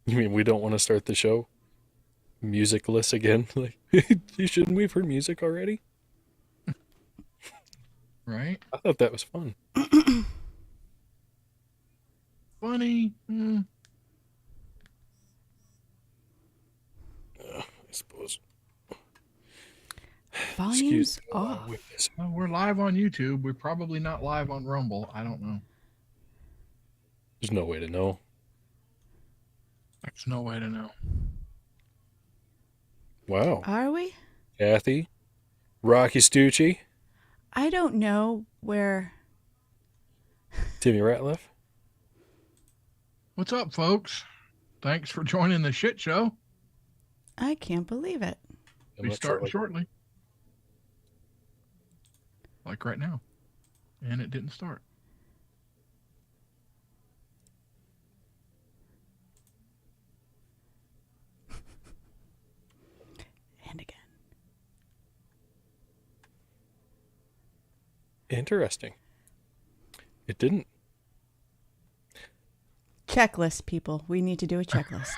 You mean we don't want to start the show musicless again? Like, shouldn't we have heard music already? Right? I thought that was fun. Funny. I suppose. Excuse Volume's me while I off. whip this. Well, we're live on YouTube. We're probably not live on Rumble. I don't know. There's no way to know. There's no way to know. Wow. Are we? Kathy, Rocky Stucci, I don't know where. Timmy Ratliff. What's up, folks? Thanks for joining the shit show. I can't believe it. I'm We not start sure, shortly. Like right now. And it didn't start. And again. Interesting. It didn't. Checklist, people. We need to do a checklist.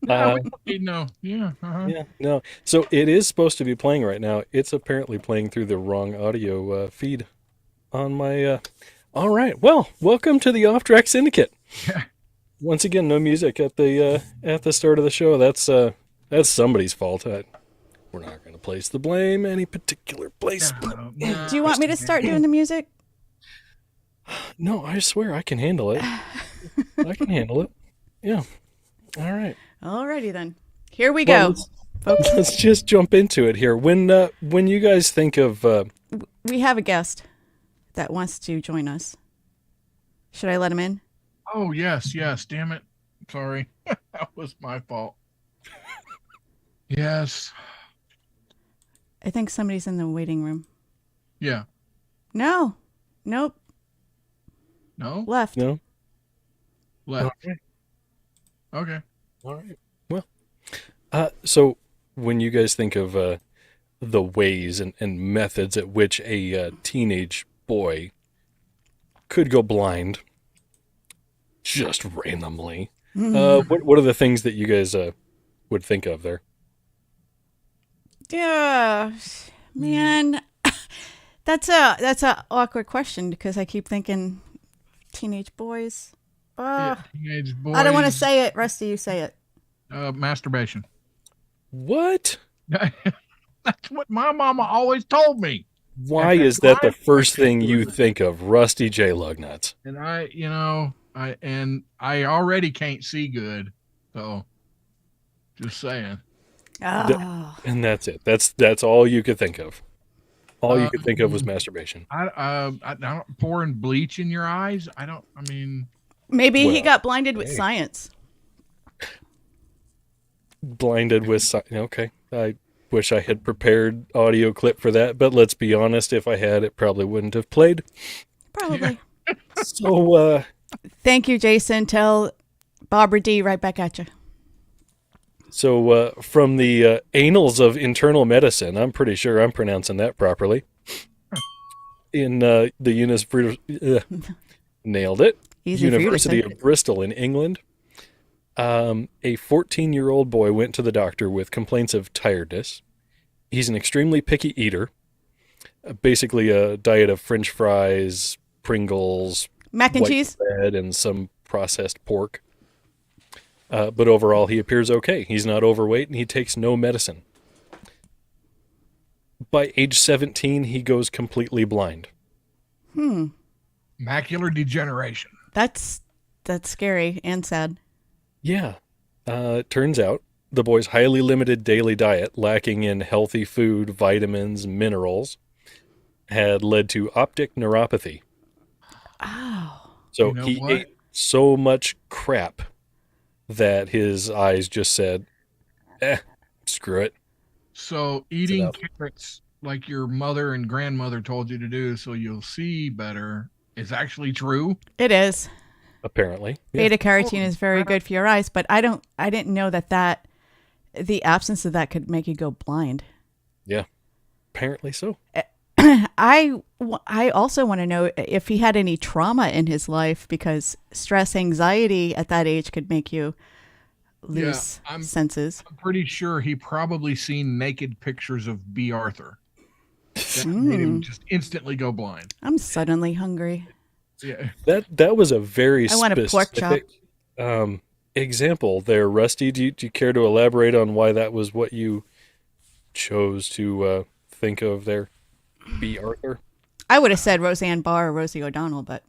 No. Yeah. Yeah, no. So it is supposed to be playing right now. It's apparently playing through the wrong audio feed on my. All right. Well, welcome to the OffTrack Syndicate. Once again, no music at the start of the show. That's somebody's fault. We're not going to place the blame any particular place. No. Do you want me to start doing the music? No, I swear I can handle it. I can handle it. Yeah. All right. Alrighty then. Here we Well, go, folks. Let's just jump into it here. When you guys think of We have a guest that wants to join us. Should I let him in? Oh, yes. Damn it. Sorry. That was my fault. Yes. I think somebody's in the waiting room. Yeah. No. Nope. No? Left. no. Left. Okay. Okay. All right. Well, so when you guys think of the ways and methods at which a teenage boy could go blind, just randomly, what are the things that you guys would think of there? Yeah, man, that's a awkward question because I keep thinking teenage boys. Yeah, teenage boys. I don't want to say it. Rusty, you say it. Masturbation. What? That's what my mama always told me. Why is that the first thing you think of? Rusty J. Lugnuts. And I already can't see good. So just saying. Oh, And that's it. That's all you could think of. All you could think of was masturbation. I don't pouring bleach in your eyes. I mean, maybe he Well, got blinded with hey. science. Blinded with okay. I wish I had prepared audio clip for that, but let's be honest, if I had, it probably wouldn't have played. Probably. So Thank you, Jason. Tell Barbara D right back at you. so from the annals of internal medicine, I'm pretty sure I'm pronouncing that properly. In the nailed it. Easy for you to University say. of Bristol in England. A 14-year-old boy went to the doctor with complaints of tiredness. He's an extremely picky eater. Basically a diet of French fries, Pringles, Mac and white cheese. bread, and some processed pork. But overall, he appears okay. He's not overweight, and he takes no medicine. By age 17, he goes completely blind. macular degeneration. That's scary and sad. Yeah. It turns out the boy's highly limited daily diet, lacking in healthy food, vitamins, minerals, had led to optic neuropathy. Oh. So You know he what? ate so much crap that his eyes just said, screw it. So eating enough. carrots like your mother and grandmother told you to do so you'll see better is actually true. It is. Apparently. Yeah. Beta carotene is very good for your eyes, but I didn't know that the absence of that could make you go blind. Yeah. Apparently so. I also want to know if he had any trauma in his life, because stress, anxiety at that age could make you Yeah, lose senses. I'm pretty sure he probably seen naked pictures of B. Arthur. That made him Mm, just instantly go blind. I'm suddenly hungry. Yeah. That was a very I want a pork chop. specific example there, Rusty. Do you care to elaborate on why that was what you chose to think of there? B. Arthur? I would have said Roseanne Barr or Rosie O'Donnell, but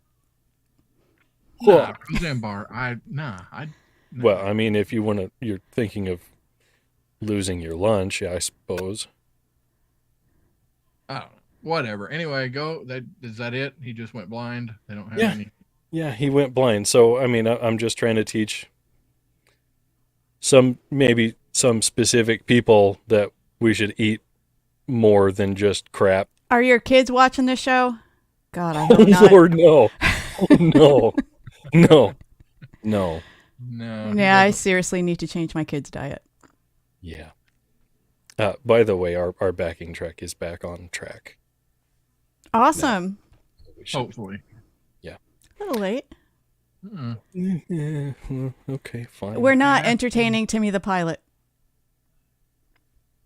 Nah, Roseanne Barr. Nah. Well, I mean, if you want to, you're thinking of losing your lunch, yeah, I suppose. I don't know. Whatever. Anyway, go. That is that it? He just went blind. They don't have Yeah. any. Yeah, he went blind. So, I mean, I'm just trying to teach maybe some specific people that we should eat more than just crap. are your kids watching this show? God, I Oh, hope not. Lord, no. Oh, no. No. No. No. he Yeah, I doesn't. seriously need to change my kids' diet. Yeah. By the way, our backing track is back on track. Awesome. We should, Hopefully. A little late. Uh-uh. yeah, well, okay, fine. We're not Yeah. entertaining Timmy the pilot.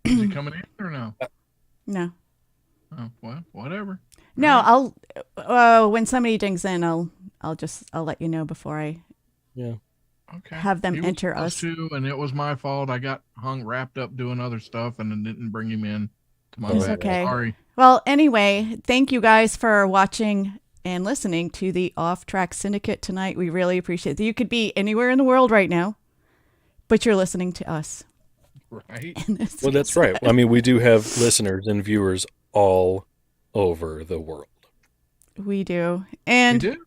Is he coming in or no? No. Oh, well, whatever. No, I'll when somebody dings in, I'll let you know before I Yeah. Okay. have them He was enter supposed us. to, and it was my fault. I got wrapped up doing other stuff, and then didn't bring him in to my It's bed. okay. Sorry. Well, anyway, thank you guys for watching and listening to the OffTrack Syndicate tonight. We really appreciate it. You could be anywhere in the world right now, but you're listening to us. Right. And this Well, that's is- right. I mean, we do have listeners and viewers all over the world. We do. We And do.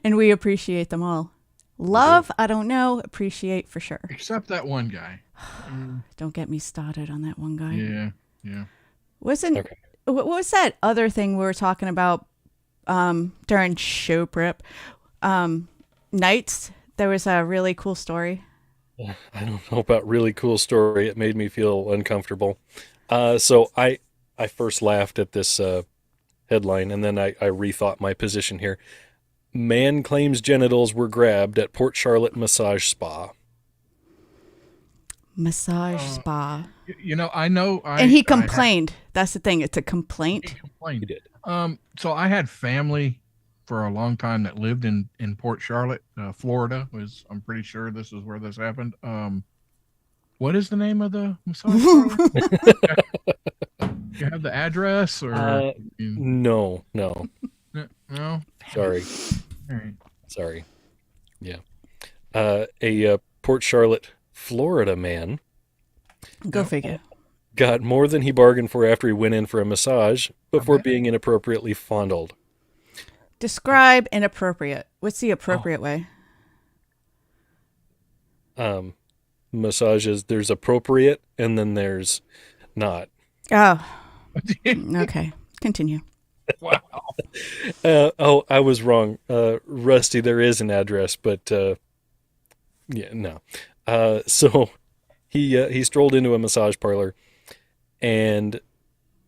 and we appreciate them all. Love, I don't know. Appreciate for sure. Except that one guy. Don't get me started on that one guy. Yeah. Yeah. Wasn't Okay. what was that other thing we were talking about during show prep? Nights. There was a really cool story. I don't know about really cool story. It made me feel uncomfortable. So I first laughed at this headline, and then I rethought my position here. Man claims genitals were grabbed at Port Charlotte massage spa. Massage spa. You know, I know. And he complained. That's the thing. It's a complaint. He complained. He did. So I had family for a long time that lived in Port Charlotte, Florida. I'm pretty sure this is where this happened. What is the name of the massage parlor? You have the address or No. no? Sorry. All right. Sorry. Yeah. A Port Charlotte, Florida man Go figure. got more than he bargained for after he went in for a massage before bet. being inappropriately fondled. Describe inappropriate. What's the appropriate way? Massages, there's appropriate and then there's not. Oh, okay. Continue. Wow. I was wrong. Rusty, there is an address, but yeah, no. So he strolled into a massage parlor, and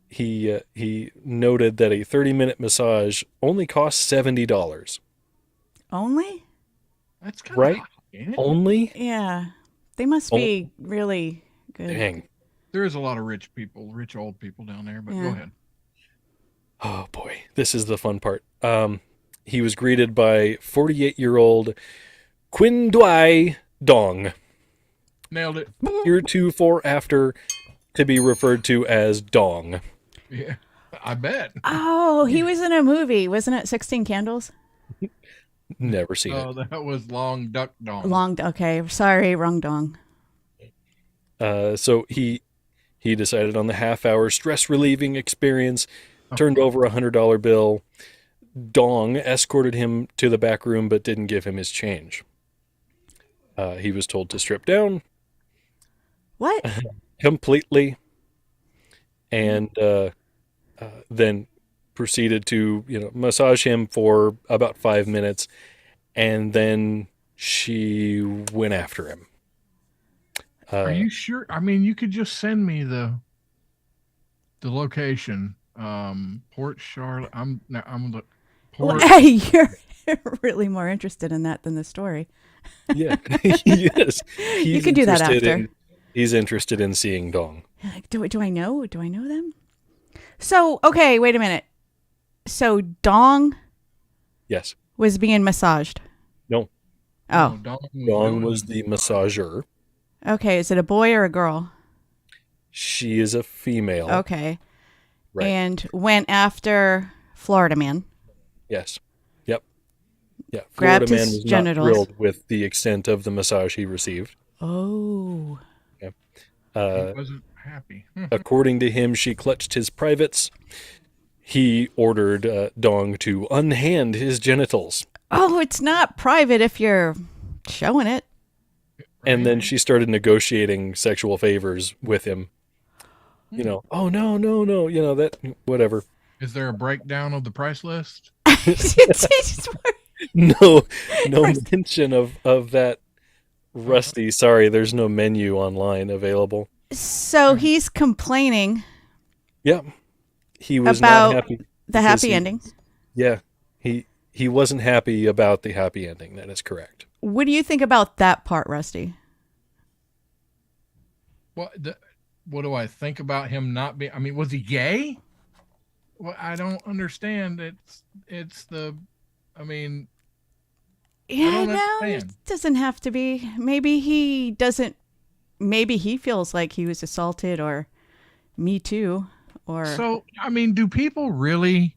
he noted that a 30-minute massage only cost $70. Only? That's kind Right? of high, ain't it? Only? Yeah. They must be really good. Dang. There is a lot of rich old people down there, but go Yeah. ahead. Oh boy, this is the fun part. He was greeted by 48-year-old Quin Dwai Dong, Nailed it. heretofore after to be referred to as Dong. Yeah. I bet. Oh, he was in a movie. Wasn't it 16 Candles? Never seen Oh, it. that was Long Duck Dong. Okay. Sorry, wrong dong. So he decided on the half-hour stress-relieving experience, turned over a $100 bill. Dong escorted him to the back room but didn't give him his change. He was told to strip down What? completely, and then proceeded to massage him for about 5 minutes, and then she went after him. Are you sure? I mean, you could just send me the location Port Charlotte. I'm the Well, Port. hey, you're really more interested in that than the story. Yeah, yes. You could do that after. He's interested in seeing Dong. Like, do I know? Do I know them? So, okay, wait a minute. So Dong Yes. was being massaged. No. Oh, No, Dong was the massager. okay. Is it a boy or a girl? She is a female. Okay. Right. And went after Florida man. Yes. Yep. Yeah. Grabbed Florida man his was genitals. not thrilled with the extent of the massage he received. Oh. Yeah. he wasn't happy. According to him, she clutched his privates. He ordered Dong to unhand his genitals. Oh, it's not private if you're showing it. And then she started negotiating sexual favors with him. You know, oh, no, no, no. You know, that, whatever. Is there a breakdown of the price list? No mention of that. Rusty, sorry, there's no menu online available. So he's complaining Yep. He was about not happy. the because happy ending. Yeah. He wasn't happy about the happy ending. That is correct. What do you think about that part, Rusty? What do I think about him not being? I mean, was he gay? Well, I don't understand. It's the. I mean, Yeah, don't no, it understand. doesn't have to be. Maybe he doesn't. Maybe he feels like he was assaulted, or me too, or so I mean, do people really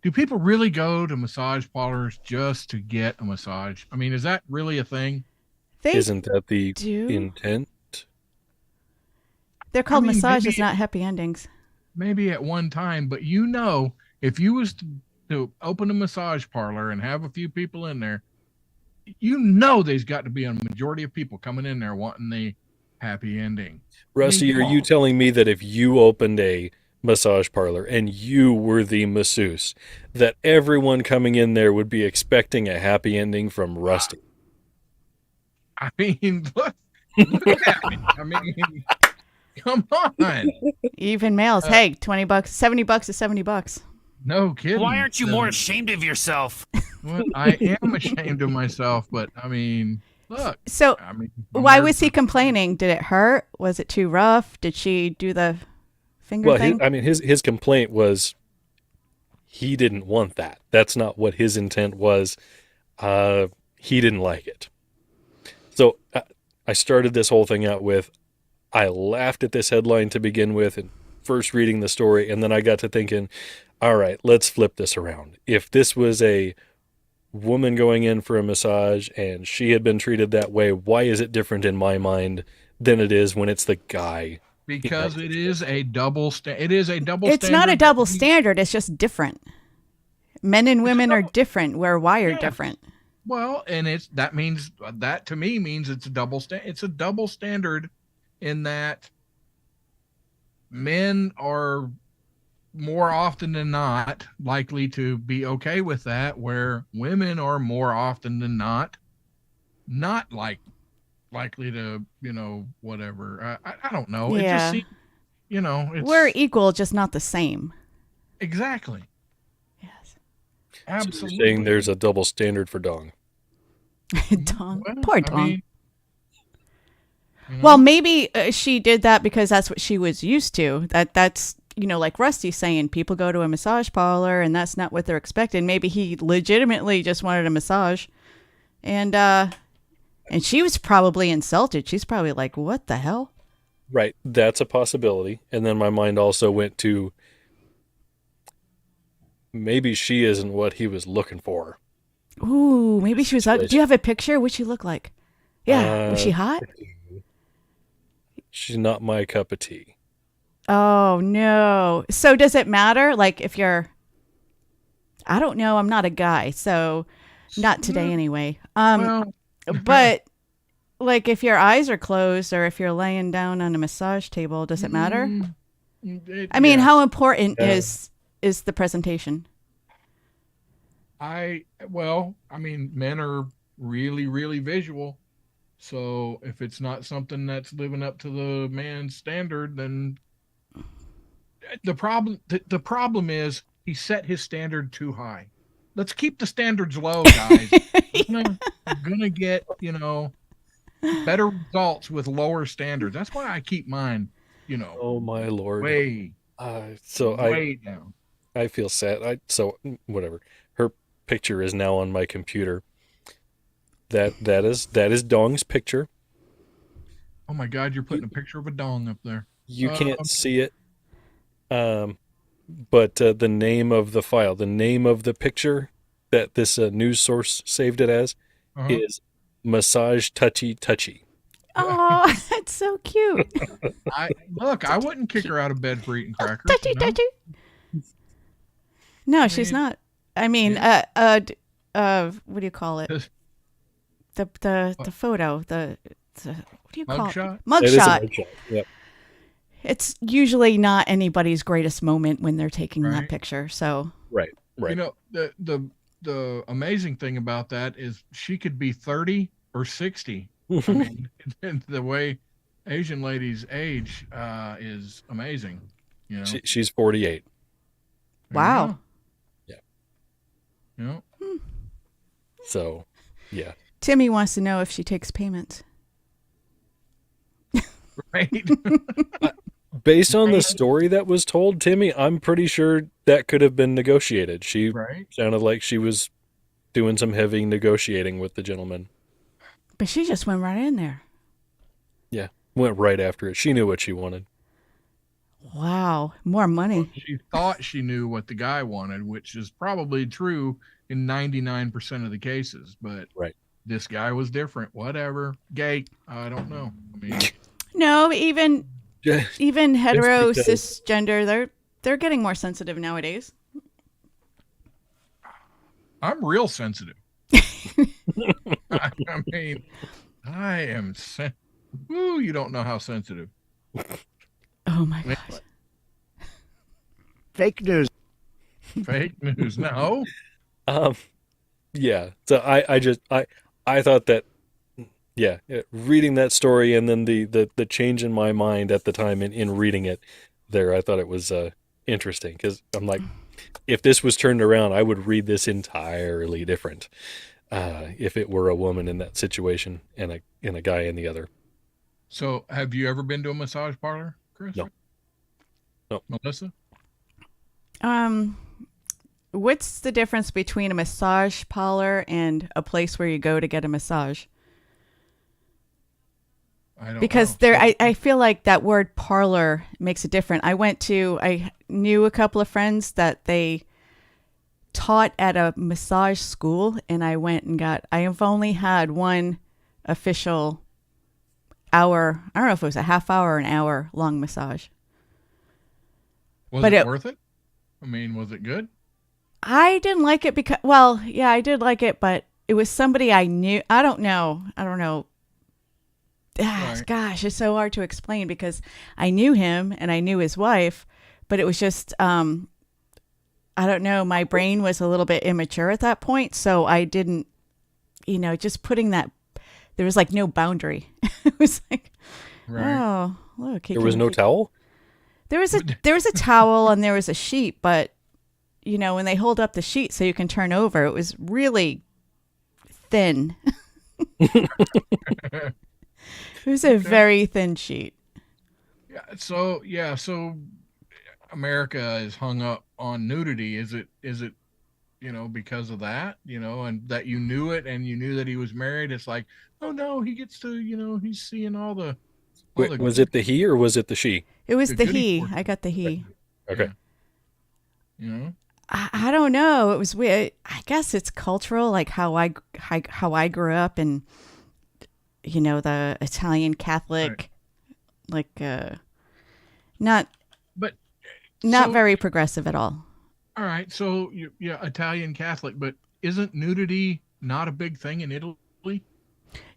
go to massage parlors just to get a massage? I mean, is that really a thing? they Isn't that the do. intent? They're called I mean, massages, maybe- not happy endings. Maybe at one time, but if you was to open a massage parlor and have a few people in there, there's got to be a majority of people coming in there wanting the happy ending. Rusty, come are you on. telling me that if you opened a massage parlor and you were the masseuse, that everyone coming in there would be expecting a happy ending from Rusty? I mean, look at me. I mean, come on. Even males. Hey, $20, $70 is $70. No kidding. Why aren't you more ashamed of yourself? Well, I am ashamed of myself, but I mean, look. So I mean, why was he complaining? Did it hurt? Was it too rough? Did she do the finger Well, thing? his complaint was he didn't want that. That's not what his intent was. He didn't like it. So I started this whole thing out with, I laughed at this headline to begin with and first reading the story, and then I got to thinking, all right, let's flip this around. If this was a woman going in for a massage and she had been treated that way, why is it different in my mind than it is when it's the guy? Because it is a double it is a double It's standard. not a double standard. It's just different. Men and women are different. We're wired different. Well, and that to me means it's a double standard in that men are more often than not likely to be okay with that, where women are more often than not likely to, whatever. I don't know. It Yeah. just seems, it's We're equal, just not the same. exactly. Yes. So Absolutely. you're saying there's a double standard for Dong. Dong. Well, Poor I Dong. mean, Well, maybe she did that because that's what she was used to. That's like Rusty saying, people go to a massage parlor and that's not what they're expecting. Maybe he legitimately just wanted a massage, and she was probably insulted. She's probably like, "What the hell?" Right, that's a possibility. And then my mind also went to maybe she isn't what he was looking for. Ooh, maybe she was ugly. Do you have a picture? What'd she look like? Yeah, was she hot? She's not my cup of tea. Oh no. So does it matter? Like if you're, I don't know. I'm not a guy, so not today anyway. well, But like if your eyes are closed or if you're laying down on a massage table, does it matter? I mean, how important is the presentation? I mean, men are really, really visual. So if it's not something that's living up to the man's standard, then The problem is he set his standard too high. Let's keep the standards low, guys. We're gonna get, better results with lower standards. That's why I keep mine, Oh my lord. way, So way down. I feel sad. So whatever. Her picture is now on my computer. That is Dong's picture. Oh my God, you're putting a picture of a dong up there. You can't see it. But the name of the file, the name of the picture that this news source saved it as is Massage Touchy Touchy. Oh, that's so cute. I wouldn't kick her out of bed for eating crackers. Touchy, touchy. No, she's not. I mean, what do you call it? The photo, what do you call it? Mugshot? It is a Mugshot. mugshot. Yep. It's usually not anybody's greatest moment when they're taking that Right. picture. So Right. The amazing thing about that is she could be 30 or 60. I mean, the way Asian ladies age is amazing. She's 48. wow. Yeah. So, yeah. Timmy wants to know if she takes payments. Right. Based on the story that was told, Timmy, I'm pretty sure that could have been negotiated. She Right. sounded like she was doing some heavy negotiating with the gentleman. But she just went right in there. Yeah. Went right after it. She knew what she wanted. Wow. More money. She thought she knew what the guy wanted, which is probably true in 99% of the cases. But Right. this guy was different. Whatever. Gay. I don't know. I mean, No, even hetero because- cisgender, they're getting more sensitive nowadays. I'm real sensitive. I mean, I am Ooh, you don't know how sensitive. Oh my gosh. Fake news. Fake news. No. Yeah. So I thought that, yeah, reading that story and then the change in my mind at the time in reading it there, I thought it was interesting because I'm like, if this was turned around, I would read this entirely different if it were a woman in that situation and a guy in the other. So, have you ever been to a massage parlor, Chris? No. No. Melissa? What's the difference between a massage parlor and a place where you go to get a massage? I don't Because know. I feel like that word parlor makes it different. I knew a couple of friends that they taught at a massage school, and I have only had one official hour. I don't know if it was a half hour or an hour long massage. Was but it it- worth it? I mean, was it good? I didn't like it because, well, yeah, I did like it, but it was somebody I knew. I don't know. Right. Gosh, it's so hard to explain because I knew him and I knew his wife, but it was just, I don't know. My brain was a little bit immature at that point. So I didn't, just putting that, there was like no boundary. It was like, Right. oh, look. There was no towel? There was a towel and there was a sheet, but when they hold up the sheet so you can turn over, it was really thin. It was a very thin sheet. So America is hung up on nudity. Is it because of that, and that you knew it and you knew that he was married? It's like, oh no, he gets to, he's seeing all the Wait, was it the he or was it the she? It was The the goody he. portion. I got the he. Okay. I don't know. It was weird. I guess it's cultural, like how I grew up, and the Italian Catholic, like not But not so- very progressive at all. All right, so Italian Catholic, but isn't nudity not a big thing in Italy?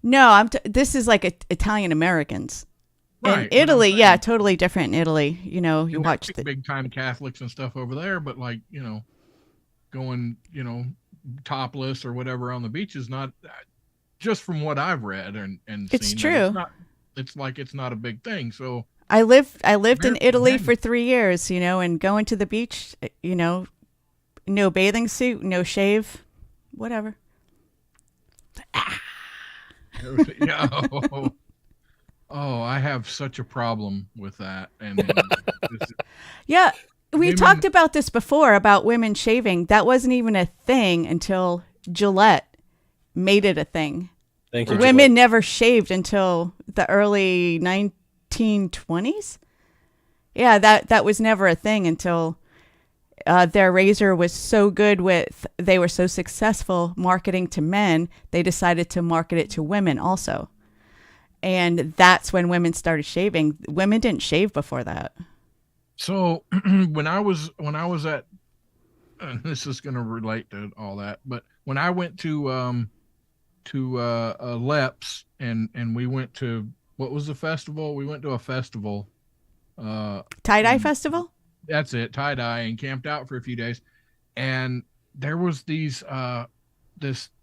No, this is like Italian Americans. Right, In but I'm Italy, saying- yeah, totally different in Italy. You And they're watch the big time Catholics and stuff over there, but like, going, topless or whatever on the beach is not, just from what I've read and It's seen, true. it's like it's not a big thing. So I lived in American Italy men. for 3 years, and going to the beach, no bathing suit, no shave, whatever. Yeah. Oh, I have such a problem with that. And this- Yeah, we women, talked about this before about women shaving. That wasn't even a thing until Gillette made it a thing. Thank you, Right. Women Gillette. never shaved until the early 1920s. Yeah, that was never a thing until their razor was so good they were so successful marketing to men, they decided to market it to women also. And that's when women started shaving. Women didn't shave before that. so when I was at, and this is going to relate to all that, but when I went to Leps and we went to, what was the festival? We went to a festival. Tie-dye Mm. festival? That's it, tie dye, and camped out for a few days. And there was this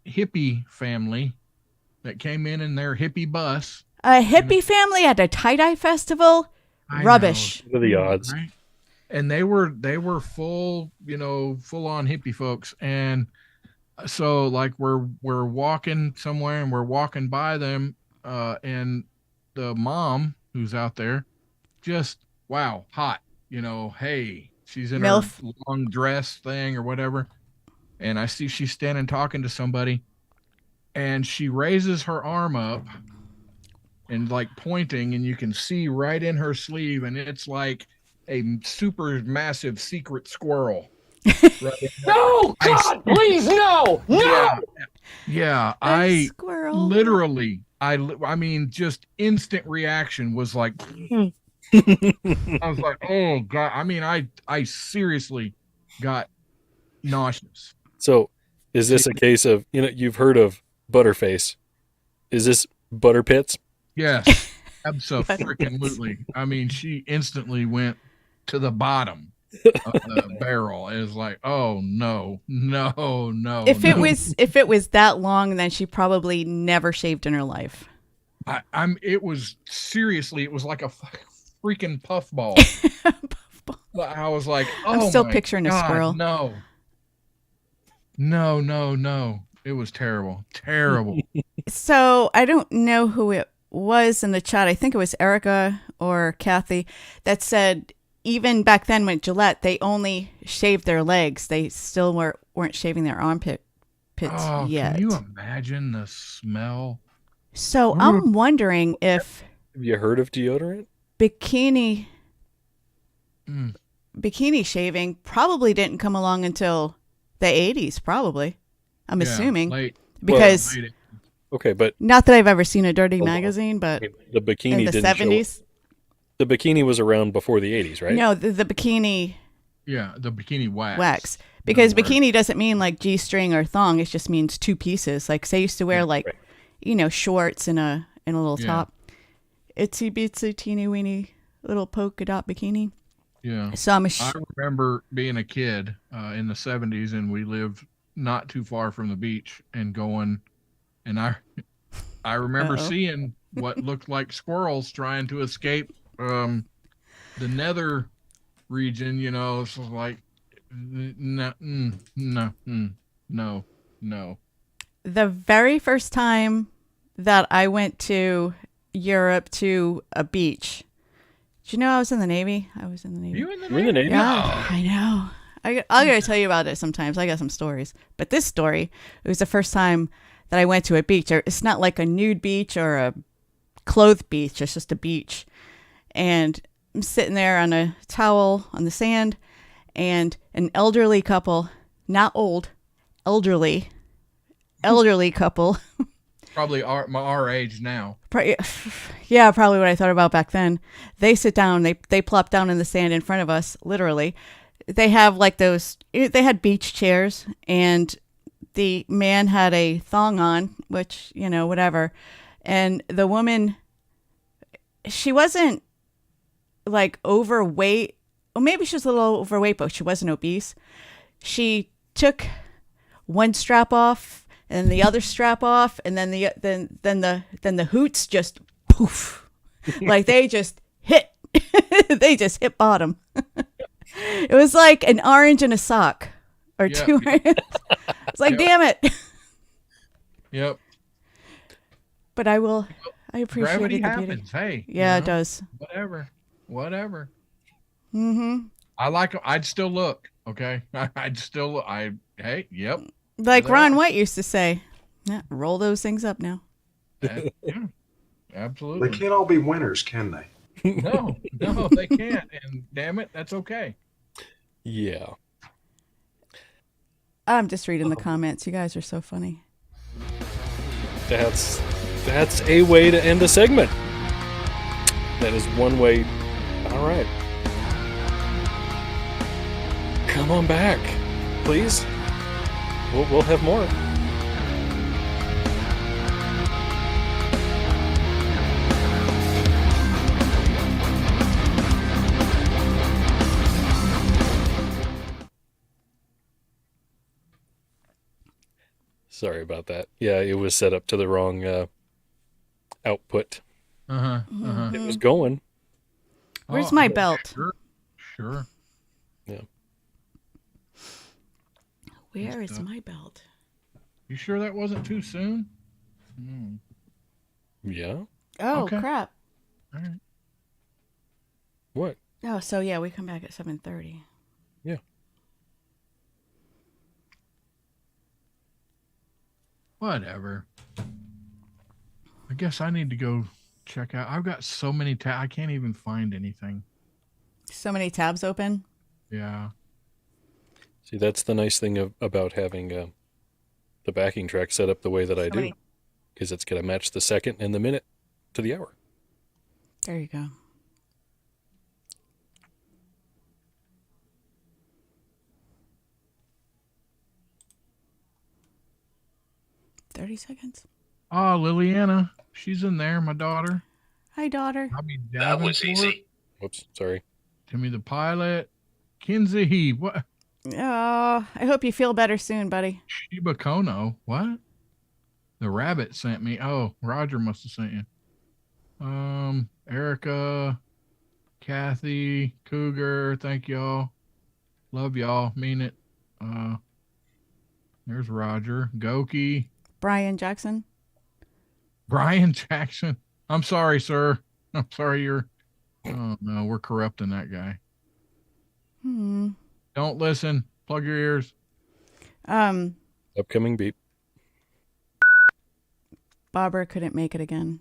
hippie family that came in their hippie bus. A hippie family at a tie-dye festival? I Rubbish. What are the odds? Right? And they were full, full on hippie folks. And so like we're walking somewhere and we're walking by them, and the mom who's out there, just wow, hot. Hey, she's in MILF. her long dress thing or whatever. And I see she's standing talking to somebody, and she raises her arm up and like pointing, and you can see right in her sleeve, and it's like a super massive secret squirrel. Right in there. No, God, please, no, Yeah, yeah. A I squirrel. literally, I mean, just instant reaction was like, I was like, oh God. I mean, I seriously got nauseous. So, is this a case of you've heard of Butterface? Is this Butter Pits? Yes, absolutely. I mean, she instantly went to the bottom of the barrel. It was like, oh no. If it was that long, then she probably never shaved in her life. It was seriously, it was like a freaking puffball. I was like, oh, I'm still my picturing a God, squirrel. No. It was terrible. So I don't know who it was in the chat. I think it was Erica or Kathy that said even back then with Gillette, they only shaved their legs. They still weren't shaving their armpit pits Oh, yet. can you imagine the smell? So I'm wondering if Have you heard of deodorant? bikini Mm. bikini shaving probably didn't come along until the 80s, probably. I'm Yeah, assuming. late. Because Late. Okay, but not that I've ever seen a dirty Hold on. magazine, but the bikini in the didn't show. 70s. The bikini was around before the 80s, right? No, the bikini Yeah, the bikini wax. wax. Because Another word. bikini doesn't mean like G-string or thong. It just means two pieces. Like say I used to wear like, right. Shorts and a little Yeah. top. Itsy bitsy teeny weeny little polka dot bikini. Yeah. So I'm I remember being a kid in the 70s, and we lived not too far from the beach and going, and I remember Uh-oh. seeing what looked like squirrels trying to escape the nether region, so like, no. the very first time that I went to Europe to a beach. Did you know I was in the Navy? I was in the Navy. You in the You're in the Navy? Yeah, I know. I'll gotta tell you about it sometimes. I got some stories. But this story, it was the first time that I went to a beach. It's not like a nude beach or a clothed beach. It's just a beach. And I'm sitting there on a towel on the sand, and an elderly couple, not old, elderly couple. Probably our age now. Yeah, probably what I thought about back then. They sit down, they plop down in the sand in front of us, literally. They have like they had beach chairs, and the man had a thong on, which, whatever. And the woman, she wasn't like overweight. Well, maybe she was a little overweight, but she wasn't obese. She took one strap off and the other strap off, and then the hoots just poof, like they just hit They just hit bottom. It was like an orange and a sock, or Yep. two. It's like, Yep. damn it. Yep. But I appreciate Gravity the beauty. happens. Hey. Yeah, it does. Whatever. Mm-hmm. I like them. I'd still look. Okay. I'd still look. Hey, yep. Like There they Ron are. White used to say, yeah, roll those things up now. Yeah. Absolutely. They can't all be winners, can they? No, they can't. And damn it, that's okay. Yeah. I'm just reading the comments. You guys are so funny. That's a way to end a segment. That is one way. All right. Come on back, please. We'll have more. Sorry about that. Yeah, it was set up to the wrong output. It was going. Where's my belt? Sure. Yeah. Where is my belt? You sure that wasn't too soon? Yeah. Oh, Okay. crap. All right. What? Oh, so yeah, we come back at 7:30. Yeah. Whatever. I guess I need to go check out. I've got so many I can't even find anything. So many tabs open. Yeah. See, that's the nice thing about having the backing track set up the way that I do, many- is it's going to match the second and the minute to the hour. There you go. "30 seconds. Oh, Liliana. She's in there, my daughter. Hi, daughter. Bobby That was Davenport, easy. Whoops, sorry. Timmy the pilot. Kinsey. What? Oh, I hope you feel better soon, buddy. Shiba Kono. What? The rabbit sent me. Oh, Roger must have sent you. Erica, Kathy, Cougar. Thank y'all. Love y'all. Mean it. There's Roger. Goki. Brian Jackson. Brian Jackson. I'm sorry, sir. I'm sorry you're. Oh, no, we're corrupting that guy. Don't listen. Plug your ears. Upcoming beep. Barbara couldn't make it again.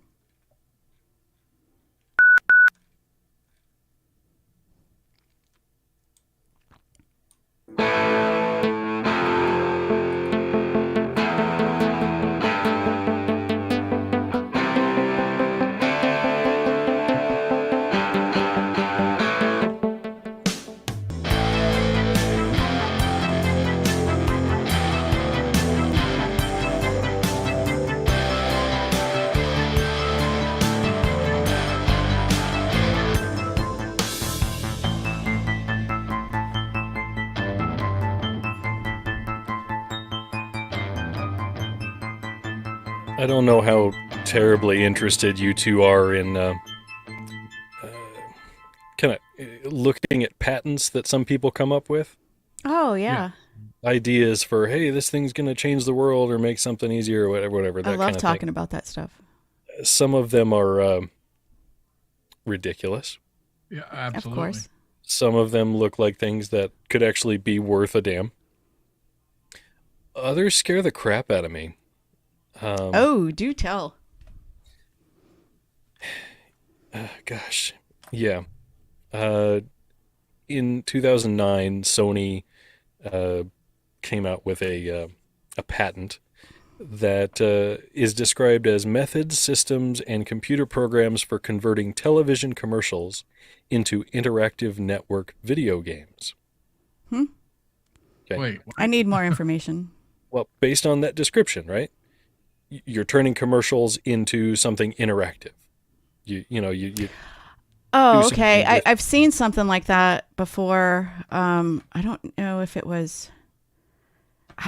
I don't know how terribly interested you two are in kind of looking at patents that some people come up with. Oh, yeah. Ideas for, hey, this thing's going to change the world or make something easier or whatever. That I love kind of talking thing. about that stuff. Some of them are ridiculous. Yeah, Of absolutely. course. Some of them look like things that could actually be worth a damn. Others scare the crap out of me. Oh, do tell. Gosh, yeah. In 2009, Sony came out with a patent that is described as methods, systems, and computer programs for converting television commercials into interactive network video games. Okay. Wait, I need more information. Well, based on that description, right? You're turning commercials into something interactive. You Oh, do okay. something with- I've seen something like that before. I don't know if it was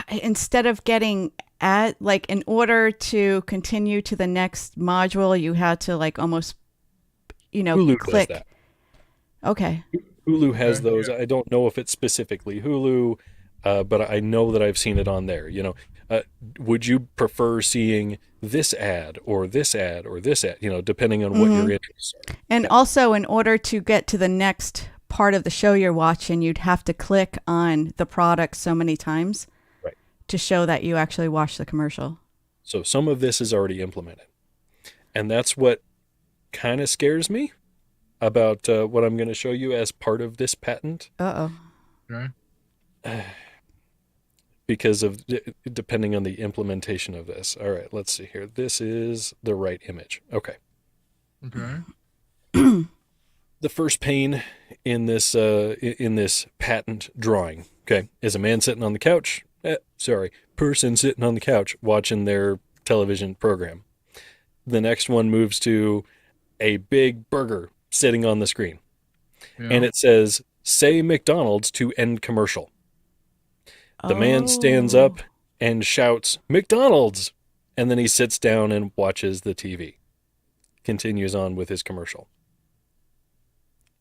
instead of getting in order to continue to the next module, you had to like almost, Hulu does click. that. Okay. Hulu has Okay, those. yeah. I don't know if it's specifically Hulu, but I know that I've seen it on there. Uh, would you prefer seeing this ad or this ad or this ad? Depending on what Hmm. your interests are. And Yeah, also, in order to get to the next part of the show you're watching, you'd have to click on the product so many times right. to show that you actually watched the commercial. So some of this is already implemented, and that's what kind of scares me about what I'm going to show you as part of this patent, Uh Okay. because of depending on the implementation of this. All right, let's see here. This is the right image. Okay. Okay. oh. The first pane in this patent drawing, okay, is a man sitting on the couch. Person sitting on the couch watching their television program. The next one moves to a big burger sitting on the screen, and Yeah. it says, "Say McDonald's to end commercial." The man stands Oh. up and shouts, "McDonald's!" And then he sits down and watches the TV. Continues on with his commercial.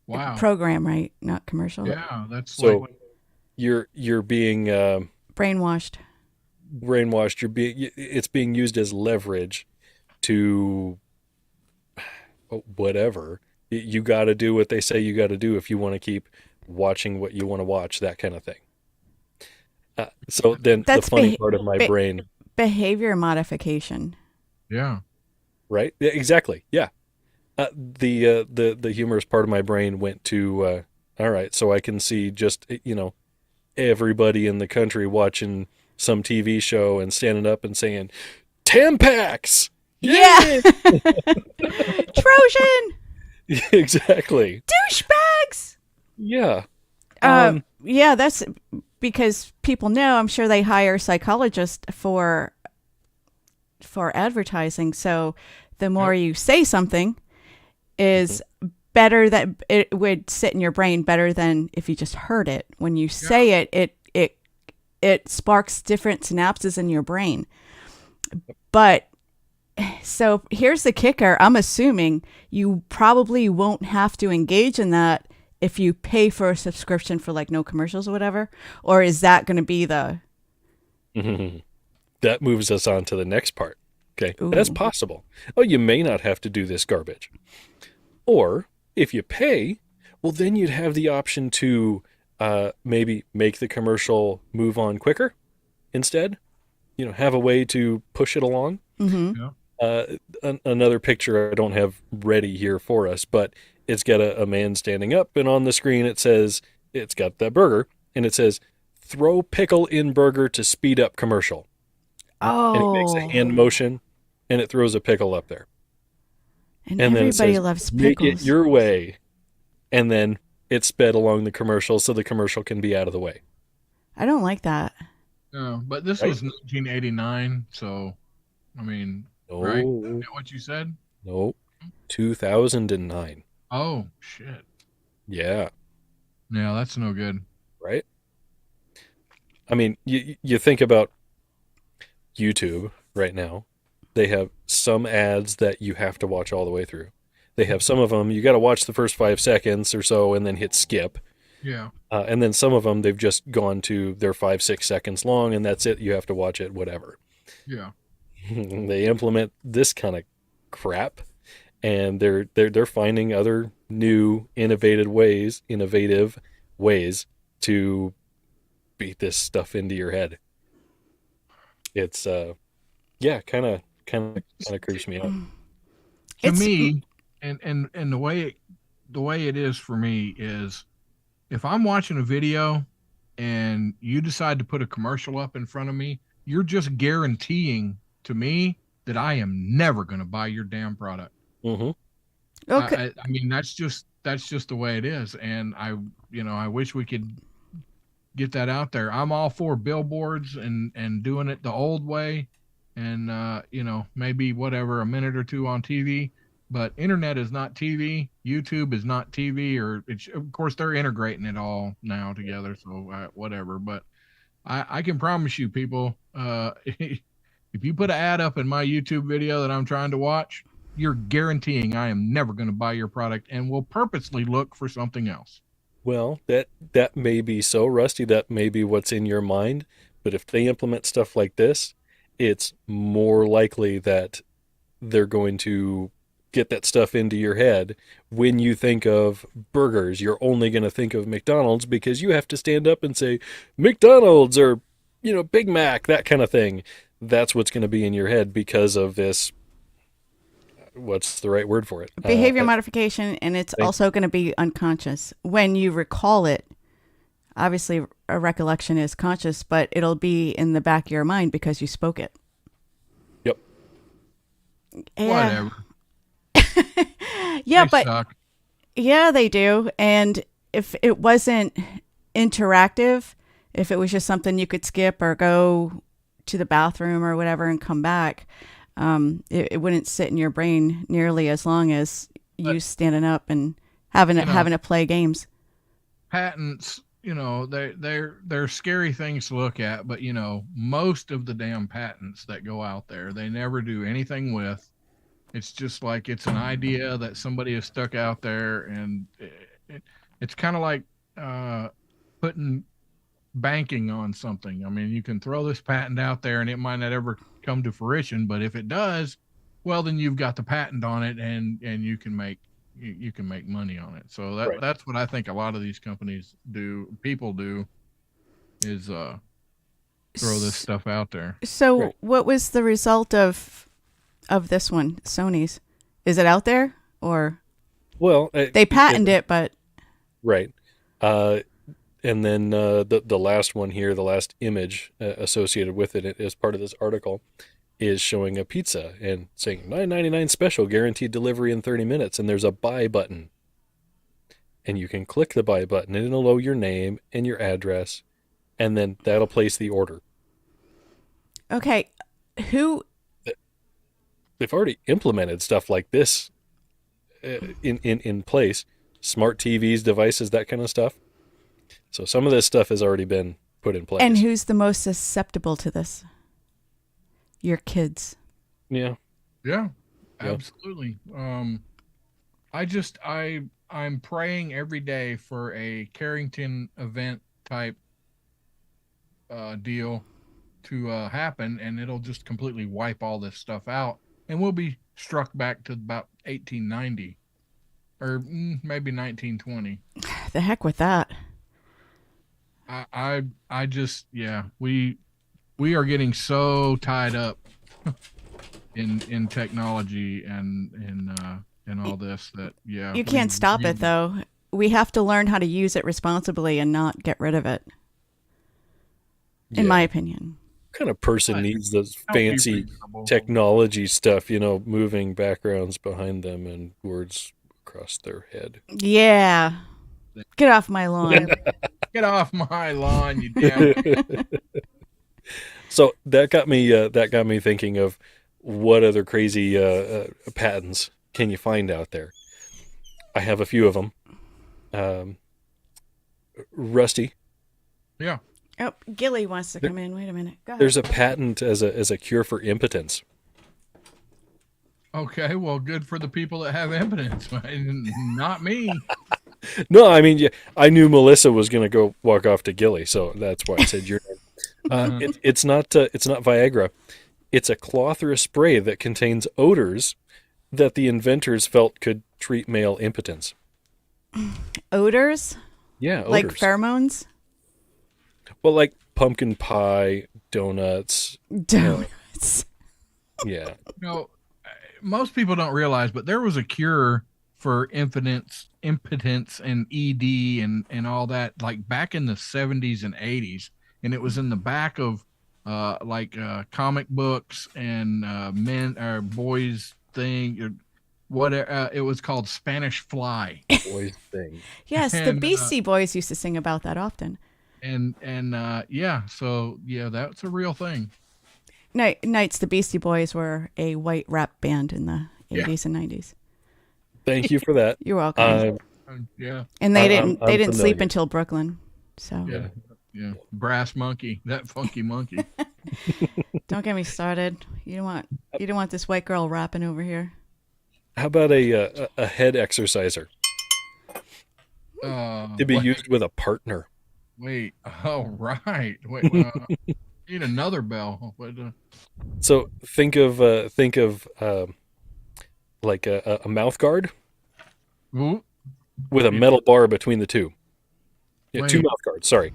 Wow. Program, right? Not commercial. Yeah, that's like So you're being Brainwashed. brainwashed. It's being used as leverage to whatever. You got to do what they say you got to do if you want to keep watching what you want to watch, that kind of thing. So then the That's funny part of my be- brain, behavior modification. yeah. right? Yeah, exactly. Yeah. The humorous part of my brain went to all right, so I can see just everybody in the country watching some TV show and standing up and saying Tampax. Yeah. Trojan Exactly. douchebags. Yeah. Yeah, that's because people know. I'm sure they hire psychologists for advertising. So the more Yep. you say something is better, that it would sit in your brain better than if you just heard it. When you say it sparks different synapses in your brain. But so here's the kicker. I'm assuming you probably won't have to engage in that if you pay for a subscription for like no commercials or whatever. Or is that going to be the That moves us on to the next part. Okay. Ooh. That's possible. Oh, you may not have to do this garbage. Or if you pay, well, then you'd have the option to maybe make the commercial move on quicker instead. Have a way to push it along. Mhm. Yeah. Another picture I don't have ready here for us, but it's got a man standing up, and on the screen it's got that burger, and it says, "Throw pickle in burger to speed up commercial." And he makes a Oh. hand motion, and it throws a pickle up there. And And then it everybody says, loves "Make it pickles. your way." And then it's sped along the commercial so the commercial can be out of the way. I don't like that. No, but this Right? was 1989, so I mean, right? Is No, that what you said? no. 2009. Oh shit. Yeah, Yeah, that's no good. right? I mean, you think about YouTube right now. They have some ads that you have to watch all the way through. They have some of them you got to watch the first 5 seconds or so and then hit skip. Yeah. And then some of them they've just gone to they're 5 6 seconds long and that's it. You have to watch it, whatever. Yeah. They implement this kind of crap, and they're finding other new innovative ways to beat this stuff into your head. It's yeah, kind of creeps me out. To It's me, and the way it is for me is if I'm watching a video and you decide to put a commercial up in front of me, you're just guaranteeing to me that I am never going to buy your damn product. Mm-hmm. okay. I mean, that's just the way it is. And I wish we could get that out there. I'm all for billboards and doing it the old way, and maybe whatever, a minute or two on TV. But internet is not TV. YouTube is not TV, or of course they're integrating it all now together. So whatever. But I can promise you, people, if you put an ad up in my YouTube video that I'm trying to watch, you're guaranteeing I am never going to buy your product and will purposely look for something else. Well, that may be so, Rusty. That may be what's in your mind. But if they implement stuff like this, it's more likely that they're going to get that stuff into your head. When you think of burgers, you're only going to think of McDonald's because you have to stand up and say McDonald's or, Big Mac, that kind of thing. That's what's going to be in your head because of this. What's the right word for it? Behavior modification, and it's also going to be unconscious. When you recall it, obviously a recollection is conscious, but it'll be in the back of your mind because you spoke it. Yep. Whatever. Yeah, They but suck. yeah, they do. And if it wasn't interactive, if it was just something you could skip or go to the bathroom or whatever and come back, it wouldn't sit in your brain nearly as long as you standing up and having to play games. Patents, they're scary things to look at, but most of the damn patents that go out there, they never do anything with. It's just like it's an idea that somebody has stuck out there, and it's kind of like putting banking on something. I mean, you can throw this patent out there and it might not ever come to fruition, but if it does, well, then you've got the patent on it, and you can make money on it. So that's what I think a lot of these people do is throw this stuff out there. So what was the result of this one, Sony's? Is it out there, or Well, they patented it, but right. And then the last one here, the last image associated with it as part of this article is showing a pizza and saying $9.99 special, guaranteed delivery in 30 minutes. And there's a buy button. And you can click the buy button and it'll know your name and your address. And then that'll place the order. okay, They've already implemented stuff like this in place. Smart TVs, devices, that kind of stuff. So some of this stuff has already been put in place. and who's the most susceptible to this? Your kids. Yeah. Yeah, absolutely. I'm praying every day for a Carrington event type deal to happen, and it'll just completely wipe all this stuff out, and we'll be struck back to about 1890 or maybe 1920. The heck with that. I just, we are getting so tied up in technology and all this that You can't stop it though. We have to learn how to use it responsibly and not get rid of it. In my opinion. What kind of person needs those Don't be fancy reasonable. technology stuff, moving backgrounds behind them and words across their head? Yeah. Get off my lawn. Get off my lawn, you damn. So that got me thinking of what other crazy patents can you find out there? I have a few of them. Rusty, Yeah. Oh, Gilly wants to come in. Wait a minute. Go ahead. there's a patent as a cure for impotence. Okay, well, good for the people that have impotence, not me. No, I mean, yeah, I knew Melissa was going to go walk off to Gilly, so that's why I said your name. It's not Viagra. It's a cloth or a spray that contains odors that the inventors felt could treat male impotence. Odors? Yeah, odors. Like pheromones? Well, like pumpkin pie, donuts. Donuts. Yeah. Most people don't realize, but there was a cure for impotence and ED and all that, like back in the 70s and 80s, and it was in the back of comic books and men or boys thing or whatever. It was called Spanish Fly. Boys thing. Yes, the Beastie Boys used to sing about that often. So that's a real thing. Nights, the Beastie Boys were a white rap band in the 80s and 90s. Thank you for that. You're welcome. Yeah. And they I'm didn't sleep familiar. until Brooklyn. So Yeah. Brass monkey, that funky monkey. don't get me started. You don't want this white girl rapping over here. How about a head exerciser to be Wait, used with a partner? wait. Oh, right. Wait, need another bell. But, So think of like a mouth guard ooh, with a metal bar between the two. Yeah, two wait. mouth guards. Sorry.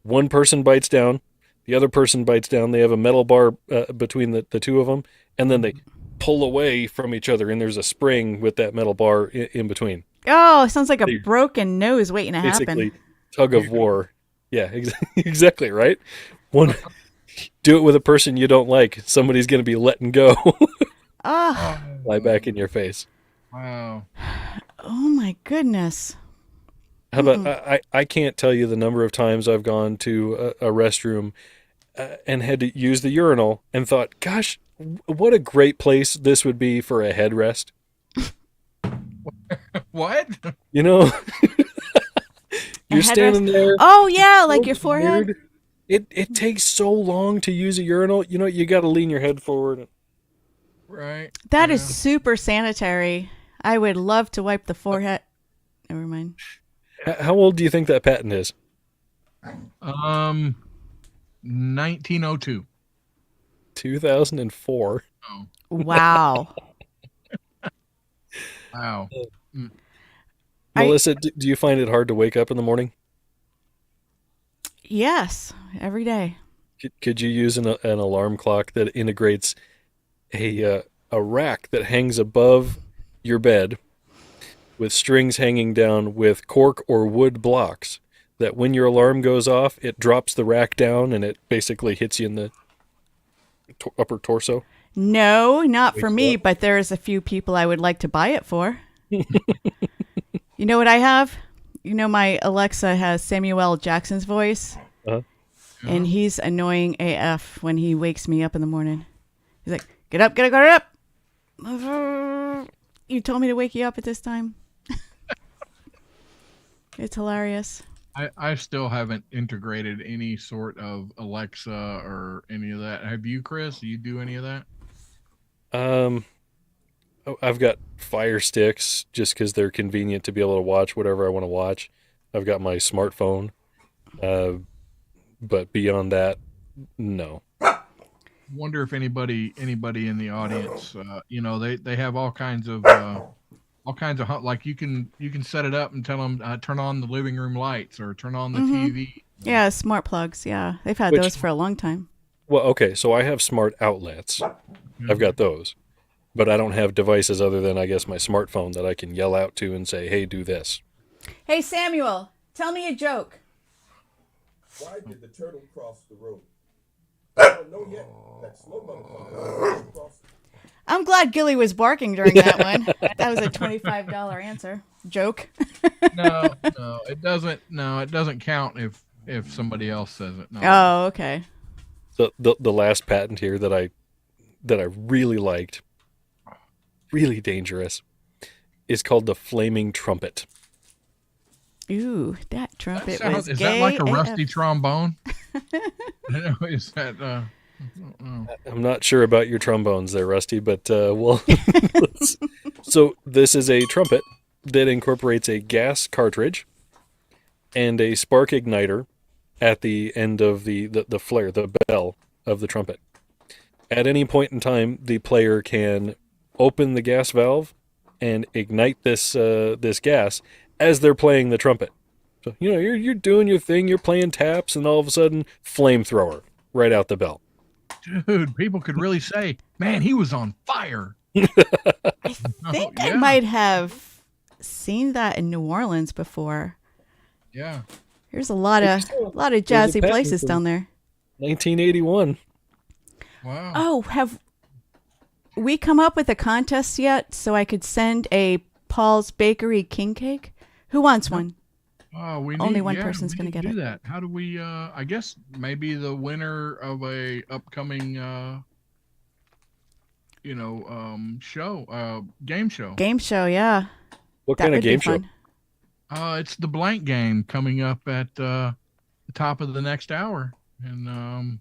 One person bites down, the other person bites down. They have a metal bar between the two of them, and then they pull away from each other, and there's a spring with that metal bar in between. Oh, sounds like a They broken nose waiting to happen. basically tug of war. Yeah, exactly right. One do it with a person you don't like. Somebody's going to be letting go, Oh, fly back in your face. Wow. oh my goodness. How about I can't tell you the number of times I've gone to a restroom and had to use the urinal and thought, gosh, what a great place this would be for a headrest. What? You know, you're headrest? standing there. Oh yeah, like so your forehead. weird. It takes so long to use a urinal. You know, you got to lean your head forward. Right. That is Yeah. super sanitary. I would love to wipe the forehead. Never mind. How old do you think that patent is? 1902. 2004. Oh, Wow. wow. Melissa, do you find it hard to wake up in the morning? Yes, every day. Could you use an alarm clock that integrates a rack that hangs above your bed with strings hanging down with cork or wood blocks that when your alarm goes off, it drops the rack down and it basically hits you in the upper torso? No, not for Wakes you me, up. but there's a few people I would like to buy it for. You know what I have? You know, my Alexa has Samuel L. Jackson's voice, Uh-huh. and he's annoying AF when he wakes me up in the morning. He's like, get up, get up. You told me to wake you up at this time. It's hilarious. I still haven't integrated any sort of Alexa or any of that. Have you, Chris? Do you do any of that? I've got Fire Sticks just because they're convenient to be able to watch whatever I want to watch. I've got my smartphone, but beyond that, no. Wonder if anybody in the audience, they have all kinds of like you can set it up and tell them turn on the living room lights or turn on the TV. Yeah, smart plugs. Yeah, they've had Which- those for a long time. Well, okay, so I have smart outlets. I've got those, but I don't have devices other than I guess my smartphone that I can yell out to and say, "Hey, do this." Hey, Samuel, tell me a joke. Why did the turtle cross the road? I don't know yet. That slow motherfucker crossed. I'm glad Gilly was barking during that one. That was a $25 answer. Joke. No, it doesn't. No, it doesn't count if somebody else says it. No. Oh, okay. So the last patent here that I really liked, really dangerous, is called the flaming trumpet. Ooh, that trumpet Sounds- was is gay that like a AF. rusty trombone? Is that? I don't know. I'm not sure about your trombones there, Rusty, but well, so this is a trumpet that incorporates a gas cartridge and a spark igniter at the end of the flare, the bell of the trumpet. At any point in time, the player can open the gas valve and ignite this gas as they're playing the trumpet. So you're doing your thing, you're playing taps, and all of a sudden, flamethrower right out the bell. Dude, people could really say, "Man, he was on fire." I think I yeah. might have seen that in New Orleans before. Yeah. There's a lot of There's a jazzy patent places from- down there. 1981. Wow. Oh, have we come up with a contest yet so I could send a Paul's Bakery king cake? Who wants one? Oh, we Only need, one yeah, person's we gonna need to get do it. that. How do we? I guess maybe the winner of a upcoming, game show. Game show, yeah. What That kind of would be game show? fun. It's the blank game coming up at the top of the next hour, and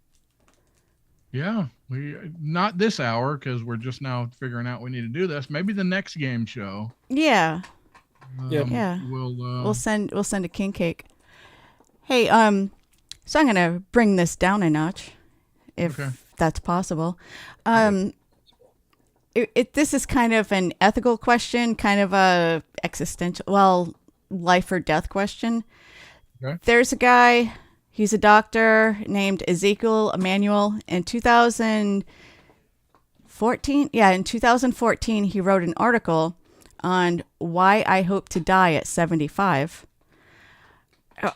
yeah, we not this hour because we're just now figuring out we need to do this. Maybe the next game show. Yeah. Yep. Yeah. We'll Send a king cake. Hey, so I'm gonna bring this down a notch, if Okay. that's possible. This is kind of an ethical question, kind of a existential, well, life or death question. Okay. There's a guy, he's a doctor named Ezekiel Emanuel. In 2014, in 2014, he wrote an article on why I hope to die at 75,